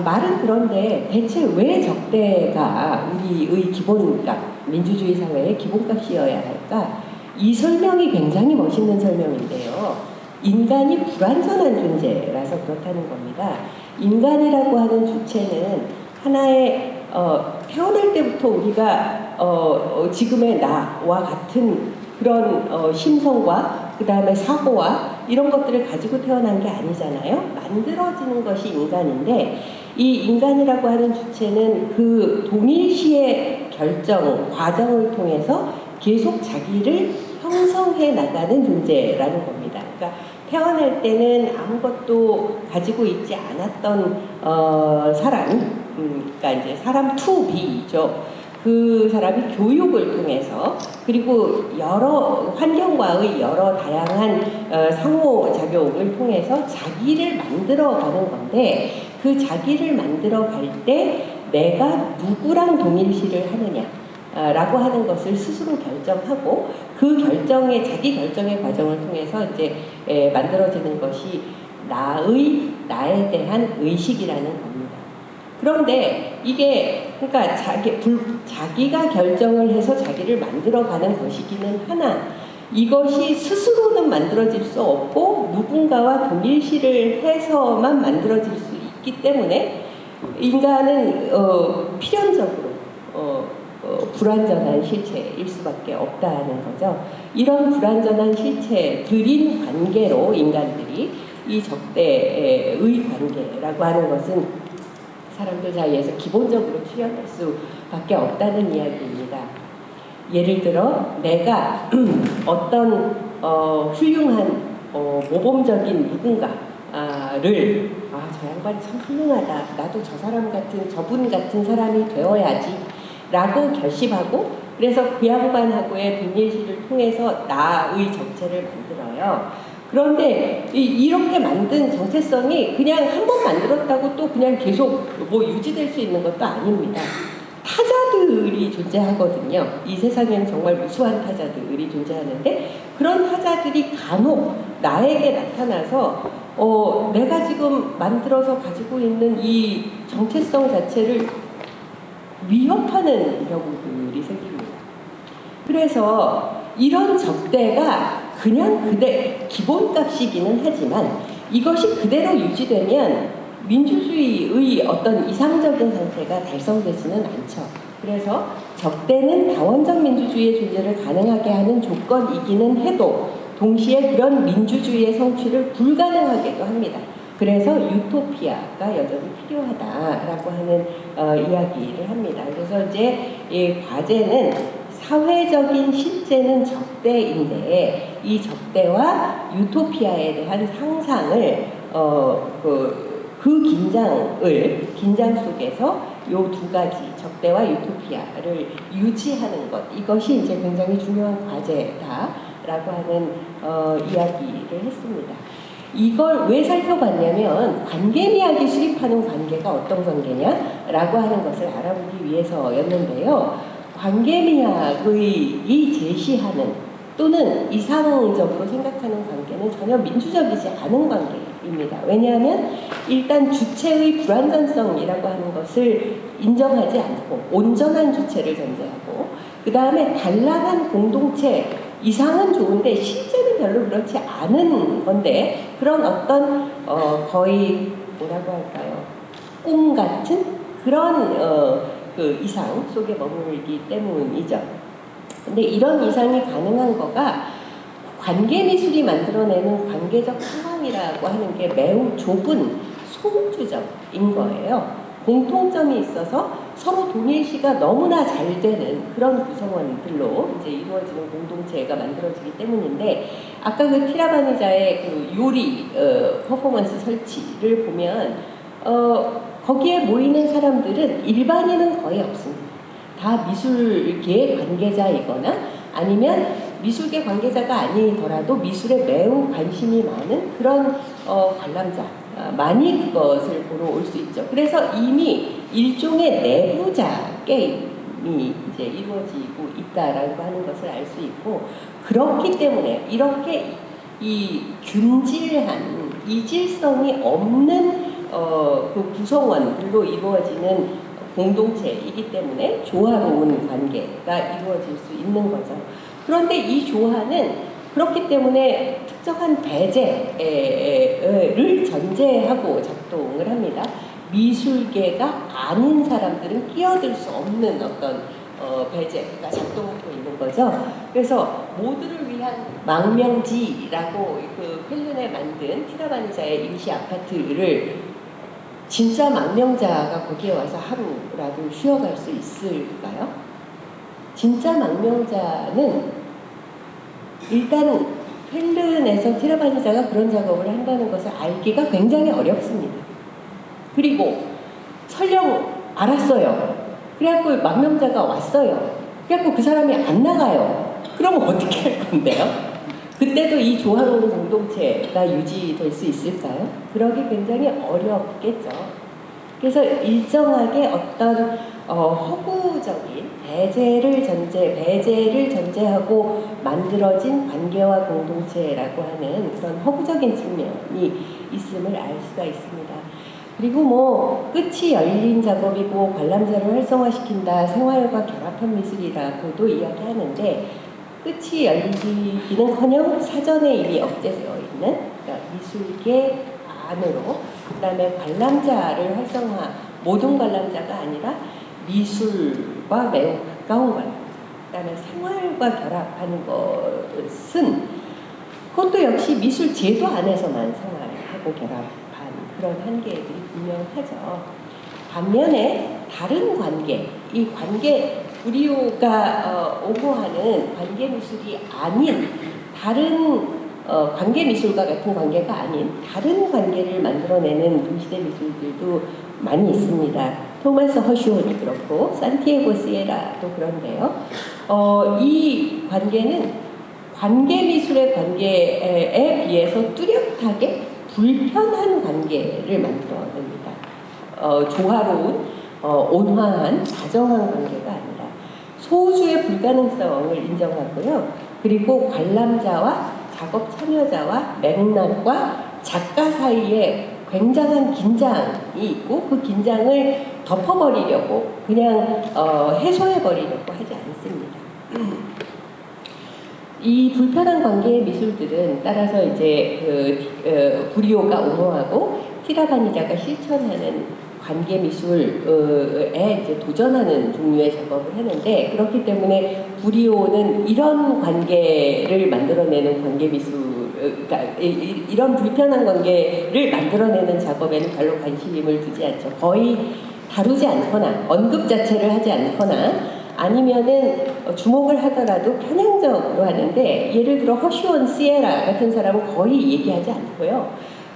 [SPEAKER 1] 말은 그런데 대체 왜 적대가 우리의 기본값, 민주주의 사회의 기본값이어야 할까? 이 설명이 굉장히 멋있는 설명인데요. 인간이 불완전한 존재라서 그렇다는 겁니다. 인간이라고 하는 주체는 하나의 태어날 때부터 우리가 지금의 나와 같은 그런 심성과 그 다음에 사고와 이런 것들을 가지고 태어난 게 아니잖아요. 만들어지는 것이 인간인데 이 인간이라고 하는 주체는 그 동일시의 결정, 과정을 통해서 계속 자기를 형성해 나가는 존재라는 겁니다. 그러니까 태어날 때는 아무것도 가지고 있지 않았던 사람, 그러니까 이제 사람 2B죠. 그 사람이 교육을 통해서 그리고 여러 환경과의 여러 다양한 상호작용을 통해서 자기를 만들어가는 건데 그 자기를 만들어갈 때 내가 누구랑 동일시를 하느냐 라고 하는 것을 스스로 결정하고 그 자기 결정의 과정을 통해서 이제 만들어지는 것이 나에 대한 의식이라는 겁니다. 그런데 이게 그러니까 자기가 결정을 해서 자기를 만들어가는 것이기는 하나 이것이 스스로는 만들어질 수 없고 누군가와 동일시를 해서만 만들어질 수 있기 때문에 인간은 필연적으로 불완전한 실체일 수밖에 없다는 거죠. 이런 불완전한 실체들인 관계로 인간들이 이 적대의 관계라고 하는 것은 사람들 사이에서 기본적으로 취합할 수밖에 없다는 이야기입니다. 예를 들어 내가 어떤 훌륭한 모범적인 누군가를 저 양반이 참 훌륭하다. 나도 저 사람 같은 저분 같은 사람이 되어야지 라고 결심하고 그래서 그 양반하고의 동일시를 통해서 나의 정체를 만들어요. 그런데 이렇게 만든 정체성이 그냥 한 번 만들었다고 또 그냥 계속 유지될 수 있는 것도 아닙니다. 타자들이 존재하거든요. 이 세상에는 정말 무수한 타자들이 존재하는데 그런 타자들이 간혹 나에게 나타나서 내가 지금 만들어서 가지고 있는 이 정체성 자체를 위협하는 경우들이 생깁니다. 그래서 이런 적대가 그냥 기본값이기는 하지만 이것이 그대로 유지되면 민주주의의 어떤 이상적인 상태가 달성되지는 않죠. 그래서 적대는 다원적 민주주의의 존재를 가능하게 하는 조건이기는 해도 동시에 그런 민주주의의 성취를 불가능하게도 합니다. 그래서 유토피아가 여전히 필요하다라고 하는 이야기를 합니다. 그래서 이제 이 과제는 사회적인 실제는 적대인데 이 적대와 유토피아에 대한 상상을 그 긴장 속에서 요 두 가지 적대와 유토피아를 유지하는 것, 이것이 이제 굉장히 중요한 과제다라고 하는 이야기를 했습니다. 이걸 왜 살펴봤냐면 관계미학이 수립하는 관계가 어떤 관계냐라고 하는 것을 알아보기 위해서였는데요. 관계미학이 제시하는 또는 이상적으로 생각하는 관계는 전혀 민주적이지 않은 관계입니다. 왜냐하면 일단 주체의 불완전성이라고 하는 것을 인정하지 않고 온전한 주체를 전제하고 그 다음에 단란한 공동체 이상은 좋은데 실제는 별로 그렇지 않은 건데 그런 어떤 거의 뭐라고 할까요? 꿈 같은 그런 그 이상 속에 머물기 때문이죠. 근데 이런 이상이 가능한 거가 관계미술이 만들어내는 관계적 상황이라고 하는 게 매우 좁은 소극주적인 거예요. 공통점이 있어서 서로 동일시가 너무나 잘 되는 그런 구성원들로 이제 이루어지는 공동체가 만들어지기 때문인데 아까 그 티라바니자의 그 요리 퍼포먼스 설치를 보면 거기에 모이는 사람들은 일반인은 거의 없습니다. 다 미술계 관계자이거나 아니면 미술계 관계자가 아니더라도 미술에 매우 관심이 많은 그런 관람자만이 그것을 보러 올 수 있죠. 그래서 이미 일종의 내부자 게임이 이제 이루어지고 있다라고 하는 것을 알 수 있고 그렇기 때문에 이렇게 이 균질한 이질성이 없는 그 구성원들로 이루어지는 공동체이기 때문에 조화로운 관계가 이루어질 수 있는 거죠. 그런데 이 조화는 그렇기 때문에 특정한 배제를 전제하고 작동을 합니다. 미술계가 아닌 사람들은 끼어들 수 없는 어떤 배제가 작동하고 있는 거죠. 그래서 모두를 위한 망명지라고 그 펠른에 만든 티라바니자의 임시 아파트를 진짜 망명자가 거기에 와서 하루라도 쉬어갈 수 있을까요? 진짜 망명자는 일단 펠른에서 티라바니자가 그런 작업을 한다는 것을 알기가 굉장히 어렵습니다. 그리고 설령 알았어요. 그래갖고 망명자가 왔어요. 그래갖고 그 사람이 안 나가요. 그러면 어떻게 할 건데요? 그때도 이 조화로운 공동체가 유지될 수 있을까요? 그러기 굉장히 어렵겠죠. 그래서 일정하게 어떤 허구적인 배제를 전제하고 만들어진 관계와 공동체라고 하는 그런 허구적인 측면이 있음을 알 수가 있습니다. 그리고 뭐 끝이 열린 작업이고 관람자를 활성화시킨다, 생활과 결합한 미술이라고도 이야기하는데 끝이 열리기는커녕 사전에 이미 억제되어 있는 그러니까 미술계 안으로 그다음에 관람자를 모든 관람자가 아니라 미술과 매우 가까운 관람자 그다음에 생활과 결합하는 것은 그것도 역시 미술 제도 안에서만 생활하고 결합한 그런 한계들이 분명하죠. 반면에 다른 관계, 이 관계 브리오가 오고하는 관계 미술이 아닌 다른 관계 미술과 같은 관계가 아닌 다른 관계를 만들어내는 동시대 미술들도 많이 있습니다. 토마스 허슈온이 그렇고 산티아고 시에라도 그런데요. 이 관계는 관계 미술의 관계에 비해서 뚜렷하게 불편한 관계를 만들어냅니다. 조화로운 온화한 다정한 관계가 아니라 소수의 불가능성을 인정하고요. 그리고 관람자와 작업 참여자와 맥락과 작가 사이에 굉장한 긴장이 있고 그 긴장을 덮어버리려고 그냥 해소해버리려고 하지 않습니다. 이 불편한 관계의 미술들은 따라서 이제 부리오가 옹호하고 티라바니자가 실천하는 관계 미술에 이제 도전하는 종류의 작업을 하는데, 그렇기 때문에 부리오는 이런 관계를 만들어내는 관계 미술, 그러니까 이런 불편한 관계를 만들어내는 작업에는 별로 관심을 두지 않죠. 거의 다루지 않거나 언급 자체를 하지 않거나 아니면은 주목을 하더라도 편향적으로 하는데, 예를 들어 허쉬온 시에라 같은 사람은 거의 얘기하지 않고요.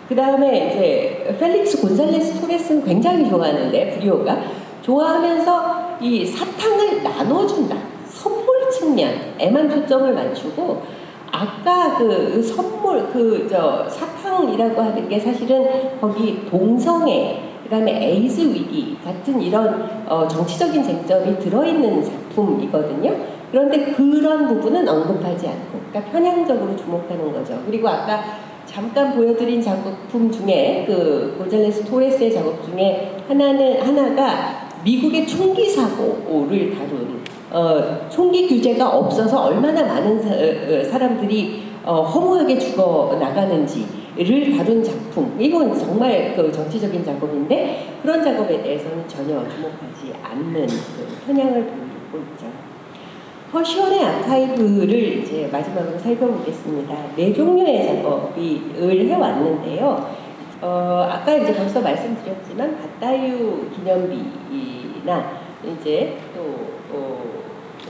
[SPEAKER 1] 그 다음에 이제 펠릭스 곤살레스 토레스는 굉장히 좋아하는데, 부리오가 좋아하면서 이 사탕을 나눠준다, 선물 측면에만 초점을 맞추고, 아까 그 선물 사탕이라고 하는 게 사실은 거기 동성애, 그다음에 에이즈 위기 같은 이런 정치적인 쟁점이 들어있는 작품이거든요. 그런데 그런 부분은 언급하지 않고, 그러니까 편향적으로 주목하는 거죠. 그리고 아까 잠깐 보여드린 작품 중에 그 곤잘레스 토레스의 작업 중에 하나가 미국의 총기 사고를 다룬, 총기 규제가 없어서 얼마나 많은 사람들이 허무하게 죽어 나가는지를 다룬 작품. 이건 정말 그 정치적인 작업인데, 그런 작업에 대해서는 전혀 주목하지 않는 그 편향을 보이고 있죠. 허쉬온의 아카이브를 이제 마지막으로 살펴보겠습니다. 4종류의 작업을 해왔는데요. 아까 이제 벌써 말씀드렸지만 밭다유 기념비나 이제 또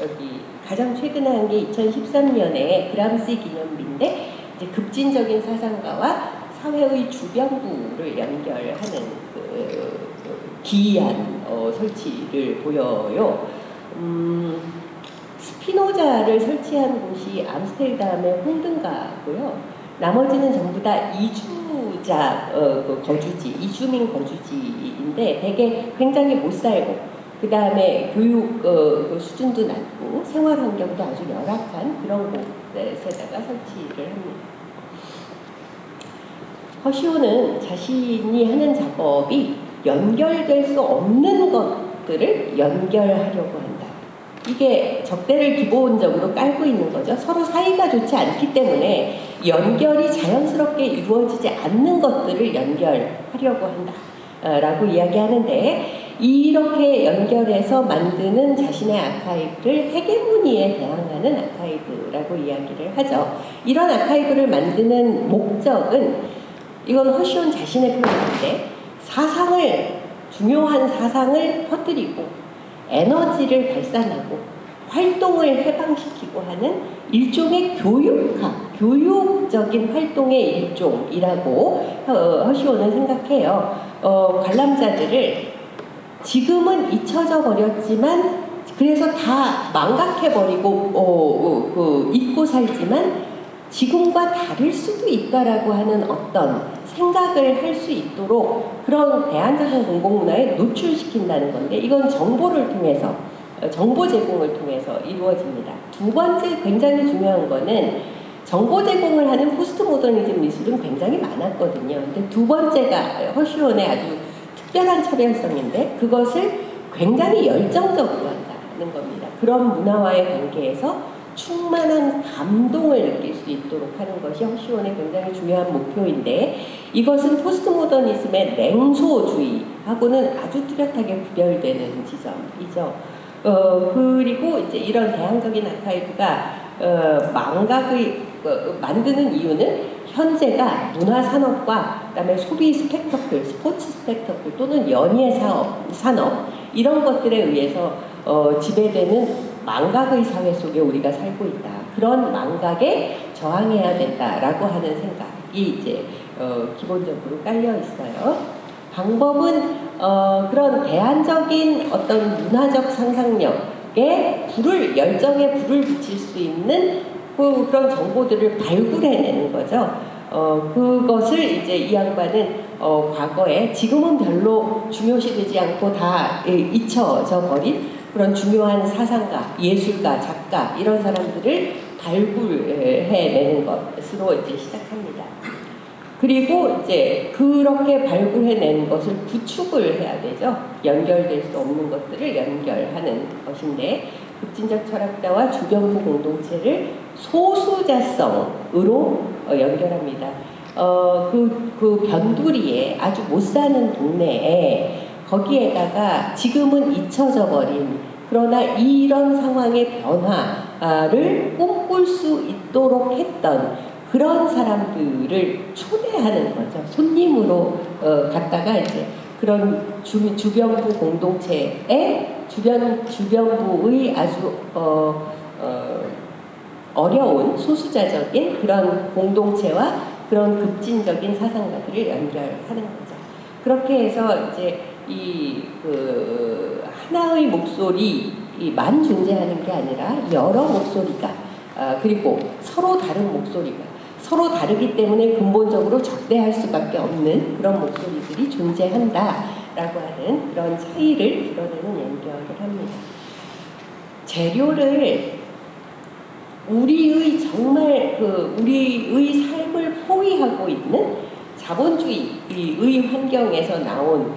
[SPEAKER 1] 여기 가장 최근에 한 게 2013년에 그람시 기념비인데, 이제 급진적인 사상가와 사회의 주변부를 연결하는 기이한 설치를 보여요. 스피노자를 설치한 곳이 암스테르담의 홍든가고요. 나머지는 전부 다 이주자 거주지, 이주민 거주지인데 되게 굉장히 못 살고, 그 다음에 교육 수준도 낮고 생활 환경도 아주 열악한 그런 곳에다가 설치를 합니다. 허쉬온은 자신이 하는 작업이 연결될 수 없는 것들을 연결하려고 한다. 이게 적대를 기본적으로 깔고 있는 거죠. 서로 사이가 좋지 않기 때문에 연결이 자연스럽게 이루어지지 않는 것들을 연결하려고 한다 라고 이야기하는데, 이렇게 연결해서 만드는 자신의 아카이브를 헤게모니에 대항하는 아카이브라고 이야기를 하죠. 이런 아카이브를 만드는 목적은, 이건 허쉬온 자신의 표현인데, 중요한 사상을 퍼뜨리고 에너지를 발산하고 활동을 해방시키고 하는 일종의 교육적인 활동의 일종이라고 허쉬온은 생각해요. 관람자들을 지금은 잊혀져 버렸지만, 그래서 다 망각해버리고 잊고 살지만 지금과 다를 수도 있다라고 하는 어떤 생각을 할 수 있도록 그런 대안적인 공공문화에 노출시킨다는 건데, 이건 정보를 통해서, 정보 제공을 통해서 이루어집니다. 두 번째 굉장히 중요한 거는, 정보 제공을 하는 포스트 모더니즘 미술은 굉장히 많았거든요. 근데 두 번째가 허쉬온의 아주 특별한 차별성인데, 그것을 굉장히 열정적으로 한다는 겁니다. 그런 문화와의 관계에서 충만한 감동을 느낄 수 있도록 하는 것이 허쉬온의 굉장히 중요한 목표인데, 이것은 포스트 모더니즘의 냉소주의하고는 아주 뚜렷하게 구별되는 지점이죠. 그리고 이제 이런 대항적인 아카이브가 망각을 만드는 이유는, 현재가 문화산업과 그다음에 소비 스펙터클, 스포츠 스펙터클 또는 연예 산업 이런 것들에 의해서 지배되는 망각의 사회 속에 우리가 살고 있다. 그런 망각에 저항해야 된다라고 하는 생각이 이제 기본적으로 깔려 있어요. 방법은 그런 대안적인 어떤 문화적 상상력에 열정에 불을 붙일 수 있는 그런 정보들을 발굴해내는 거죠. 그것을 이제 이 양반은 과거에, 지금은 별로 중요시되지 않고 다 잊혀져 버린 그런 중요한 사상가, 예술가, 작가 이런 사람들을 발굴해내는 것으로 이제 시작합니다. 그리고 이제 그렇게 발굴해낸 것을 구축을 해야 되죠. 연결될 수 없는 것들을 연결하는 것인데, 급진적 철학자와 주변부 공동체를 소수자성으로 연결합니다. 그 변두리에 아주 못 사는 동네에 거기에다가 지금은 잊혀져 버린 그러나 이런 상황의 변화를 꿈꿀 수 있도록 했던 그런 사람들을 초대하는 거죠. 손님으로 갔다가 이제 그런 주변부 공동체에 주변부의 아주 어려운 소수자적인 그런 공동체와 그런 급진적인 사상가들을 연결하는 거죠. 그렇게 해서 이제 하나의 목소리만 존재하는 게 아니라 여러 목소리가 그리고 서로 다른 목소리가 서로 다르기 때문에 근본적으로 적대할 수밖에 없는 그런 목소리들이 존재한다라고 하는 그런 차이를 드러내는 연결을 합니다. 재료를 우리의 정말 우리의 삶을 포위하고 있는 자본주의의 환경에서 나온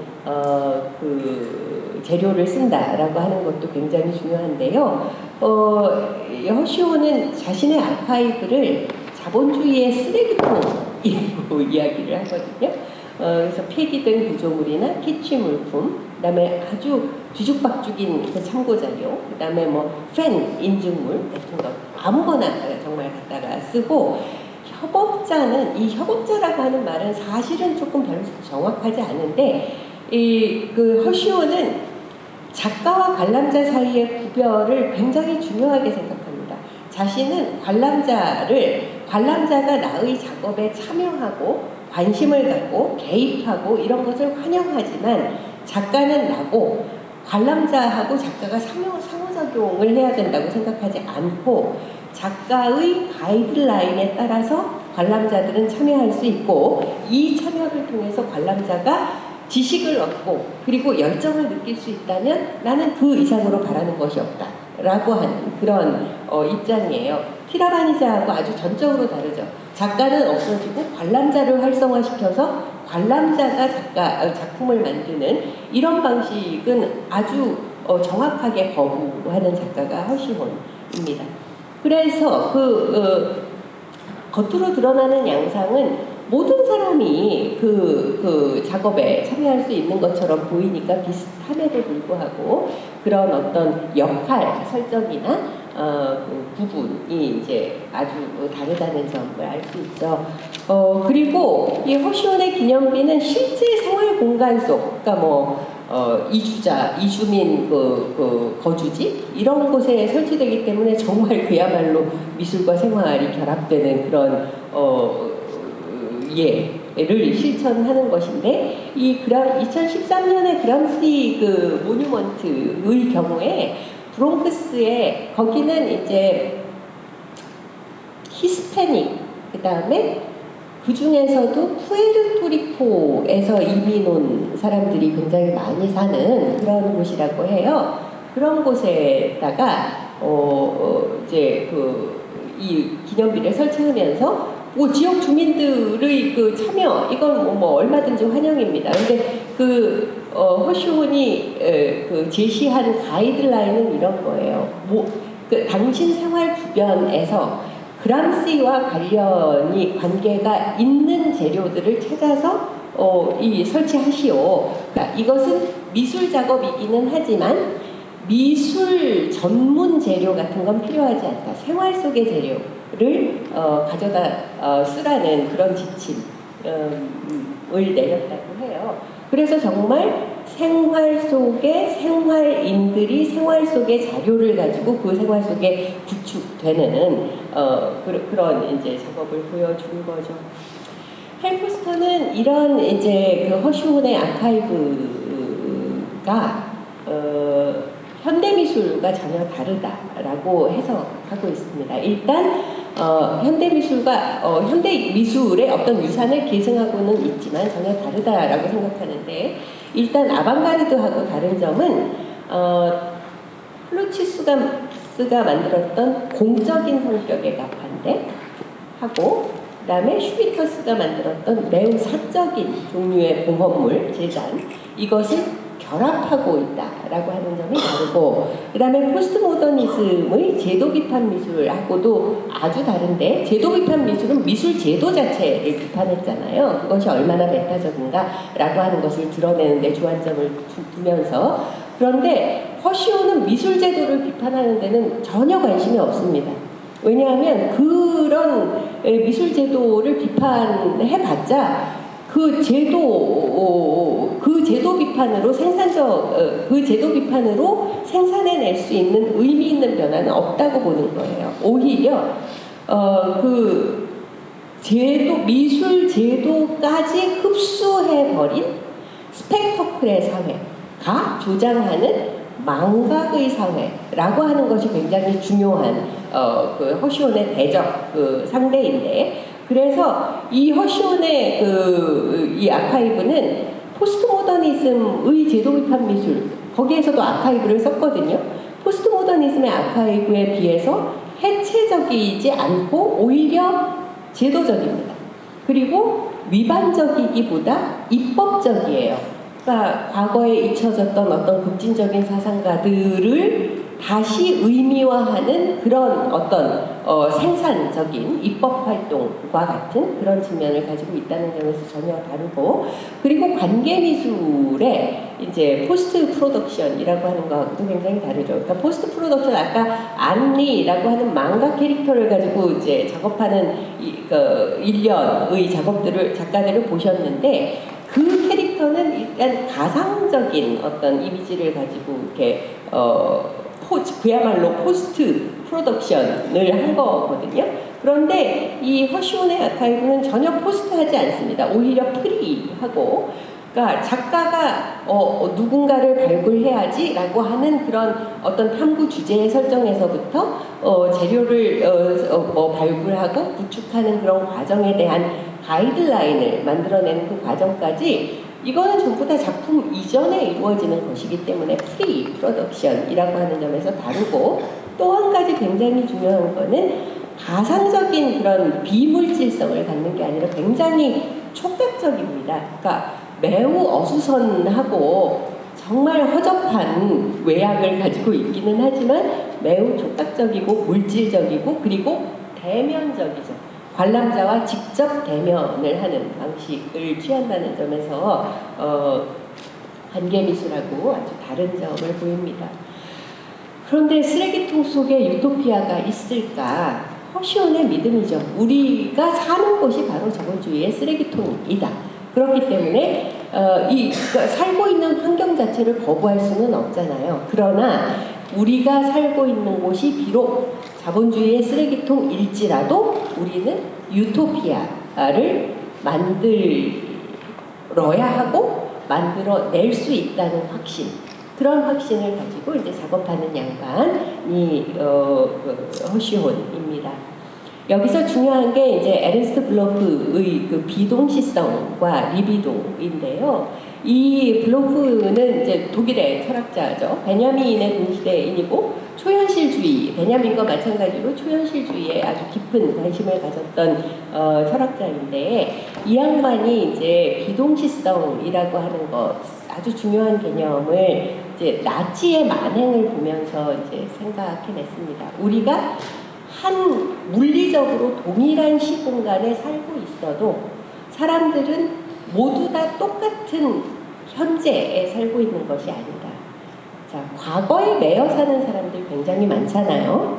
[SPEAKER 1] 재료를 쓴다라고 하는 것도 굉장히 중요한데요. 허시오는 자신의 아카이브를 자본주의의 쓰레기통이라고 이야기를 하거든요. 그래서 폐기된 구조물이나 키치 물품, 그다음에 아주 뒤죽박죽인 그 참고자료, 그다음에 팬 인증물 같은 거 아무거나 정말 갖다가 쓰고 협업자는 이 협업자라고 하는 말은 사실은 조금 별로 정확하지 않은데 허시오는 작가와 관람자 사이의 구별을 굉장히 중요하게 생각합니다. 자신은 관람자가 나의 작업에 참여하고 관심을 갖고 개입하고 이런 것을 환영하지만 작가는 나고 관람자하고 작가가 상호작용을 해야 된다고 생각하지 않고 작가의 가이드라인에 따라서 관람자들은 참여할 수 있고 이 참여를 통해서 관람자가 지식을 얻고 그리고 열정을 느낄 수 있다면 나는 그 이상으로 바라는 것이 없다 라고 하는 그런 입장이에요. 티라바니자하고 아주 전적으로 다르죠. 작가는 없어지고 관람자를 활성화시켜서 관람자가 작품을 만드는 이런 방식은 아주 정확하게 거부하는 작가가 허시혼입니다. 그래서 겉으로 드러나는 양상은 모든 사람이 그 작업에 참여할 수 있는 것처럼 보이니까 비슷함에도 불구하고 그런 어떤 역할 설정이나 부분이 이제 아주 다르다는 점을 알 수 있죠. 그리고 이 허시온의 기념비는 실제 생활 공간 속, 그러니까 이주민 거주지 이런 곳에 설치되기 때문에 정말 그야말로 미술과 생활이 결합되는 그런 예를 실천하는 것인데 이 2013년에 그람시 모뉴먼트의 경우에 브롱크스에 거기는 이제 히스패닉 그다음에 그 중에서도 푸에르토리코에서 이민 온 사람들이 굉장히 많이 사는 그런 곳이라고 해요. 그런 곳에다가 이제 이 기념비를 설치하면서 지역 주민들의 참여 이건 얼마든지 환영입니다. 근데 허시온이 제시한 가이드라인은 이런 거예요. 당신 생활 주변에서 그람시와 관계가 있는 재료들을 찾아서 설치하시오. 그러니까 이것은 미술 작업이기는 하지만 미술 전문 재료 같은 건 필요하지 않다. 생활 속의 재료를 가져다 쓰라는 그런 지침을 내렸다고 해요. 그래서 정말 생활 속의 생활인들이 생활 속의 자료를 가지고 그 생활 속에 구축되는 그런 이제 작업을 보여준 거죠. 헬포스터는 이런 이제 허시온의 아카이브가 현대미술과 전혀 다르다라고 해석하고 있습니다. 일단 현대미술의 어떤 유산을 계승하고는 있지만 전혀 다르다라고 생각하는데 일단 아방가르드하고 다른 점은 플루치스가 만들었던 공적인 성격의 가판대하고 그다음에 슈비터스가 만들었던 매우 사적인 종류의 공헌물 재단 이것은 결합하고 있다라고 하는 점이 다르고, 그 다음에 포스트 모더니즘의 제도 비판 미술하고도 아주 다른데, 제도 비판 미술은 미술 제도 자체를 비판했잖아요. 그것이 얼마나 메타적인가라고 하는 것을 드러내는데 주안점을 두면서. 그런데 허시오는 미술 제도를 비판하는 데는 전혀 관심이 없습니다. 왜냐하면 그런 미술 제도를 비판해봤자 그 제도 비판으로 그 제도 비판으로 생산해낼 수 있는 의미 있는 변화는 없다고 보는 거예요. 오히려 그 미술 제도까지 흡수해버린 스펙터클의 사회가 조장하는 망각의 사회라고 하는 것이 굉장히 중요한 그 허시온의 대적 그 상대인데, 그래서 이 허시온의 이 아카이브는 포스트 모더니즘의 제도 비판 미술, 거기에서도 아카이브를 썼거든요. 포스트 모더니즘의 아카이브에 비해서 해체적이지 않고 오히려 제도적입니다. 그리고 위반적이기보다 입법적이에요. 그러니까 과거에 잊혀졌던 어떤 급진적인 사상가들을 다시 의미화하는 그런 어떤 생산적인 입법 활동과 같은 그런 측면을 가지고 있다는 점에서 전혀 다르고, 그리고 관계 미술의 이제 포스트 프로덕션이라고 하는 것도 굉장히 다르죠. 그러니까 포스트 프로덕션, 아까 안리라고 하는 망가 캐릭터를 가지고 이제 작업하는 일련의 작가들을 보셨는데, 그 캐릭터는 일단 가상적인 어떤 이미지를 가지고 이렇게 그야말로 포스트 프로덕션을 한 거거든요. 그런데 이 허시온의 아카이브는 전혀 포스트하지 않습니다. 오히려 프리하고, 그러니까 작가가 누군가를 발굴해야지라고 하는 그런 어떤 탐구 주제의 설정에서부터 재료를 발굴하고 구축하는 그런 과정에 대한 가이드라인을 만들어내는 그 과정까지, 이거는 전부 다 작품 이전에 이루어지는 것이기 때문에 프리 프로덕션이라고 하는 점에서 다르고, 또 한 가지 굉장히 중요한 거는 가상적인 그런 비물질성을 갖는 게 아니라 굉장히 촉각적입니다. 그러니까 매우 어수선하고 정말 허접한 외양을 가지고 있기는 하지만 매우 촉각적이고 물질적이고, 그리고 대면적이죠. 관람자와 직접 대면을 하는 방식을 취한다는 점에서 관계미술하고 아주 다른 점을 보입니다. 그런데 쓰레기통 속에 유토피아가 있을까? 허시온의 믿음이죠. 우리가 사는 곳이 바로 자본주의의 쓰레기통이다. 그렇기 때문에 살고 있는 환경 자체를 거부할 수는 없잖아요. 그러나 우리가 살고 있는 곳이 비록 자본주의의 쓰레기통일지라도 우리는 유토피아를 만들어야 하고 만들어낼 수 있다는 확신, 그런 확신을 가지고 이제 작업하는 양반이 허시온입니다. 여기서 중요한 게 이제 에른스트 블로프의 그 비동시성과 리비도인데요. 이 블로프는 이제 독일의 철학자죠. 베냐민의 동시대인이고 초현실주의, 베냐민과 마찬가지로 초현실주의에 아주 깊은 관심을 가졌던 철학자인데, 이 양반이 이제 비동시성이라고 하는 것, 아주 중요한 개념을 이제 나치의 만행을 보면서 이제 생각해냈습니다. 우리가 한 물리적으로 동일한 시공간에 살고 있어도 사람들은 모두 다 똑같은 현재에 살고 있는 것이 아니다. 자, 과거에 매여 사는 사람들 굉장히 많잖아요.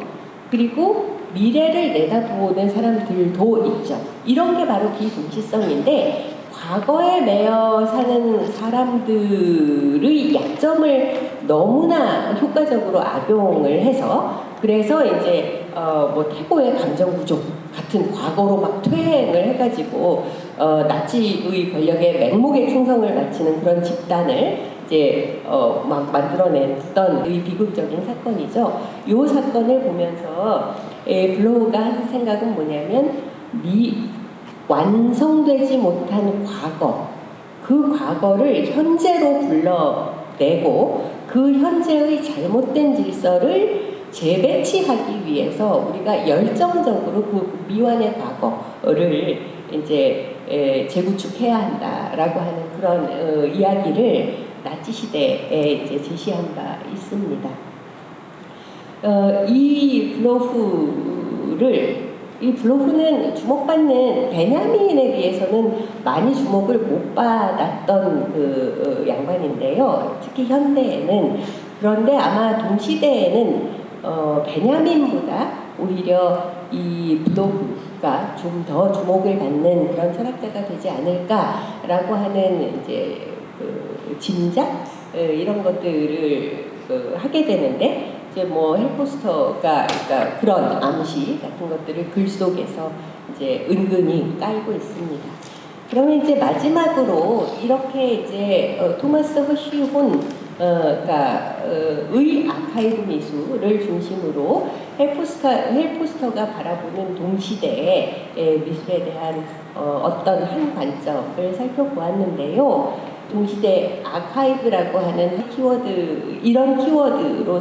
[SPEAKER 1] 그리고 미래를 내다보는 사람들도 있죠. 이런 게 바로 비동시성인데, 과거에 매여 사는 사람들의 약점을 너무나 효과적으로 악용을 해서, 그래서 이제 태고의 감정 구조 같은 과거로 막 퇴행을 해가지고 나치의 권력의 맹목에 충성을 바치는 그런 집단을 이제 막 만들어냈던 이 비극적인 사건이죠. 이 사건을 보면서 블로우가 한 생각은 뭐냐면, 완성되지 못한 과거, 그 과거를 현재로 불러내고 그 현재의 잘못된 질서를 재배치하기 위해서 우리가 열정적으로 그 미완의 과거를 이제 재구축해야 한다라고 하는 그런 이야기를 나치 시대에 이제 제시한 바 있습니다. 이 블로후는 주목받는 베냐민에 비해서는 많이 주목을 못 받았던 그 양반인데요. 특히 현대에는. 그런데 아마 동시대에는 베냐민보다 오히려 이 블로후가 좀 더 주목을 받는 그런 철학자가 되지 않을까라고 하는 이제 짐작 이런 것들을 하게 되는데, 이제 뭐 헬포스터가 그러니까 그런 암시 같은 것들을 글 속에서 이제 은근히 깔고 있습니다. 그러면 이제 마지막으로 이렇게 이제 토마스 허쉬혼 의 아카이브 미술을 중심으로 헬포스터가 바라보는 동시대의 미술에 대한 어떤 한 관점을 살펴보았는데요. 동시대 아카이브라고 하는 이런 키워드로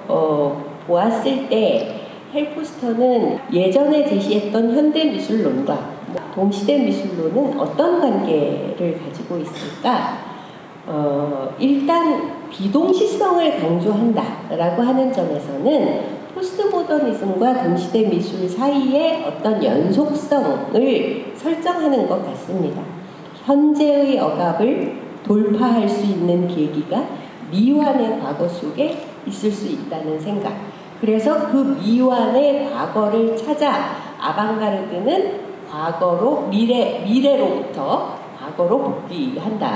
[SPEAKER 1] 살펴보았을 때 헬포스터는 예전에 제시했던 현대 미술론과 동시대 미술론은 어떤 관계를 가지고 있을까? 일단 비동시성을 강조한다라고 하는 점에서는 포스트모더니즘과 동시대 미술 사이의 어떤 연속성을 설정하는 것 같습니다. 현재의 억압을 돌파할 수 있는 계기가 미완의 과거 속에 있을 수 있다는 생각. 그래서 그 미완의 과거를 찾아 아방가르드는 과거로 미래로부터 과거로 복귀한다,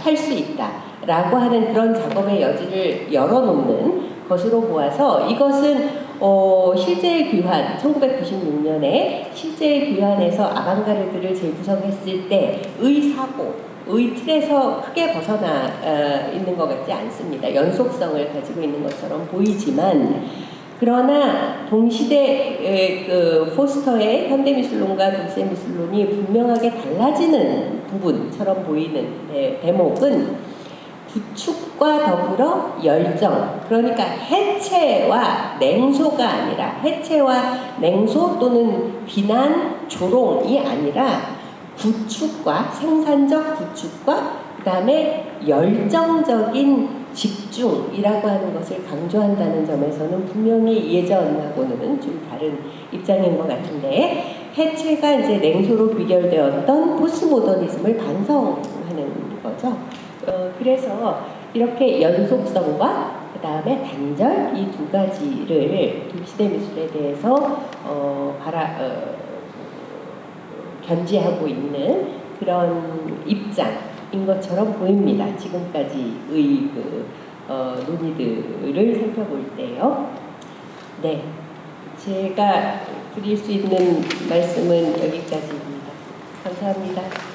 [SPEAKER 1] 할 수 있다 라고 하는 그런 작업의 여지를 열어놓는 것으로 보아서 이것은 실제의 귀환, 1996년에 실제의 귀환에서 아방가르드를 재구성했을 때의 사고의 틀에서 크게 벗어나 있는 것 같지 않습니다. 연속성을 가지고 있는 것처럼 보이지만, 그러나 동시대 포스터의 현대미술론과 동시대미술론이 분명하게 달라지는 부분처럼 보이는 대목은 구축과 더불어 열정, 그러니까 해체와 냉소가 아니라, 해체와 냉소 또는 비난, 조롱이 아니라 구축과, 생산적 구축과 그 다음에 열정적인 집중이라고 하는 것을 강조한다는 점에서는 분명히 예전하고는 좀 다른 입장인 것 같은데, 해체가 이제 냉소로 귀결되었던 포스트모더니즘을 반성하는 거죠. 그래서 이렇게 연속성과 그 다음에 단절, 이 두 가지를 동시대 미술에 대해서 견지하고 있는 그런 입장인 것처럼 보입니다. 지금까지의 논의들을 살펴볼 때요. 네, 제가 드릴 수 있는 말씀은 여기까지입니다. 감사합니다.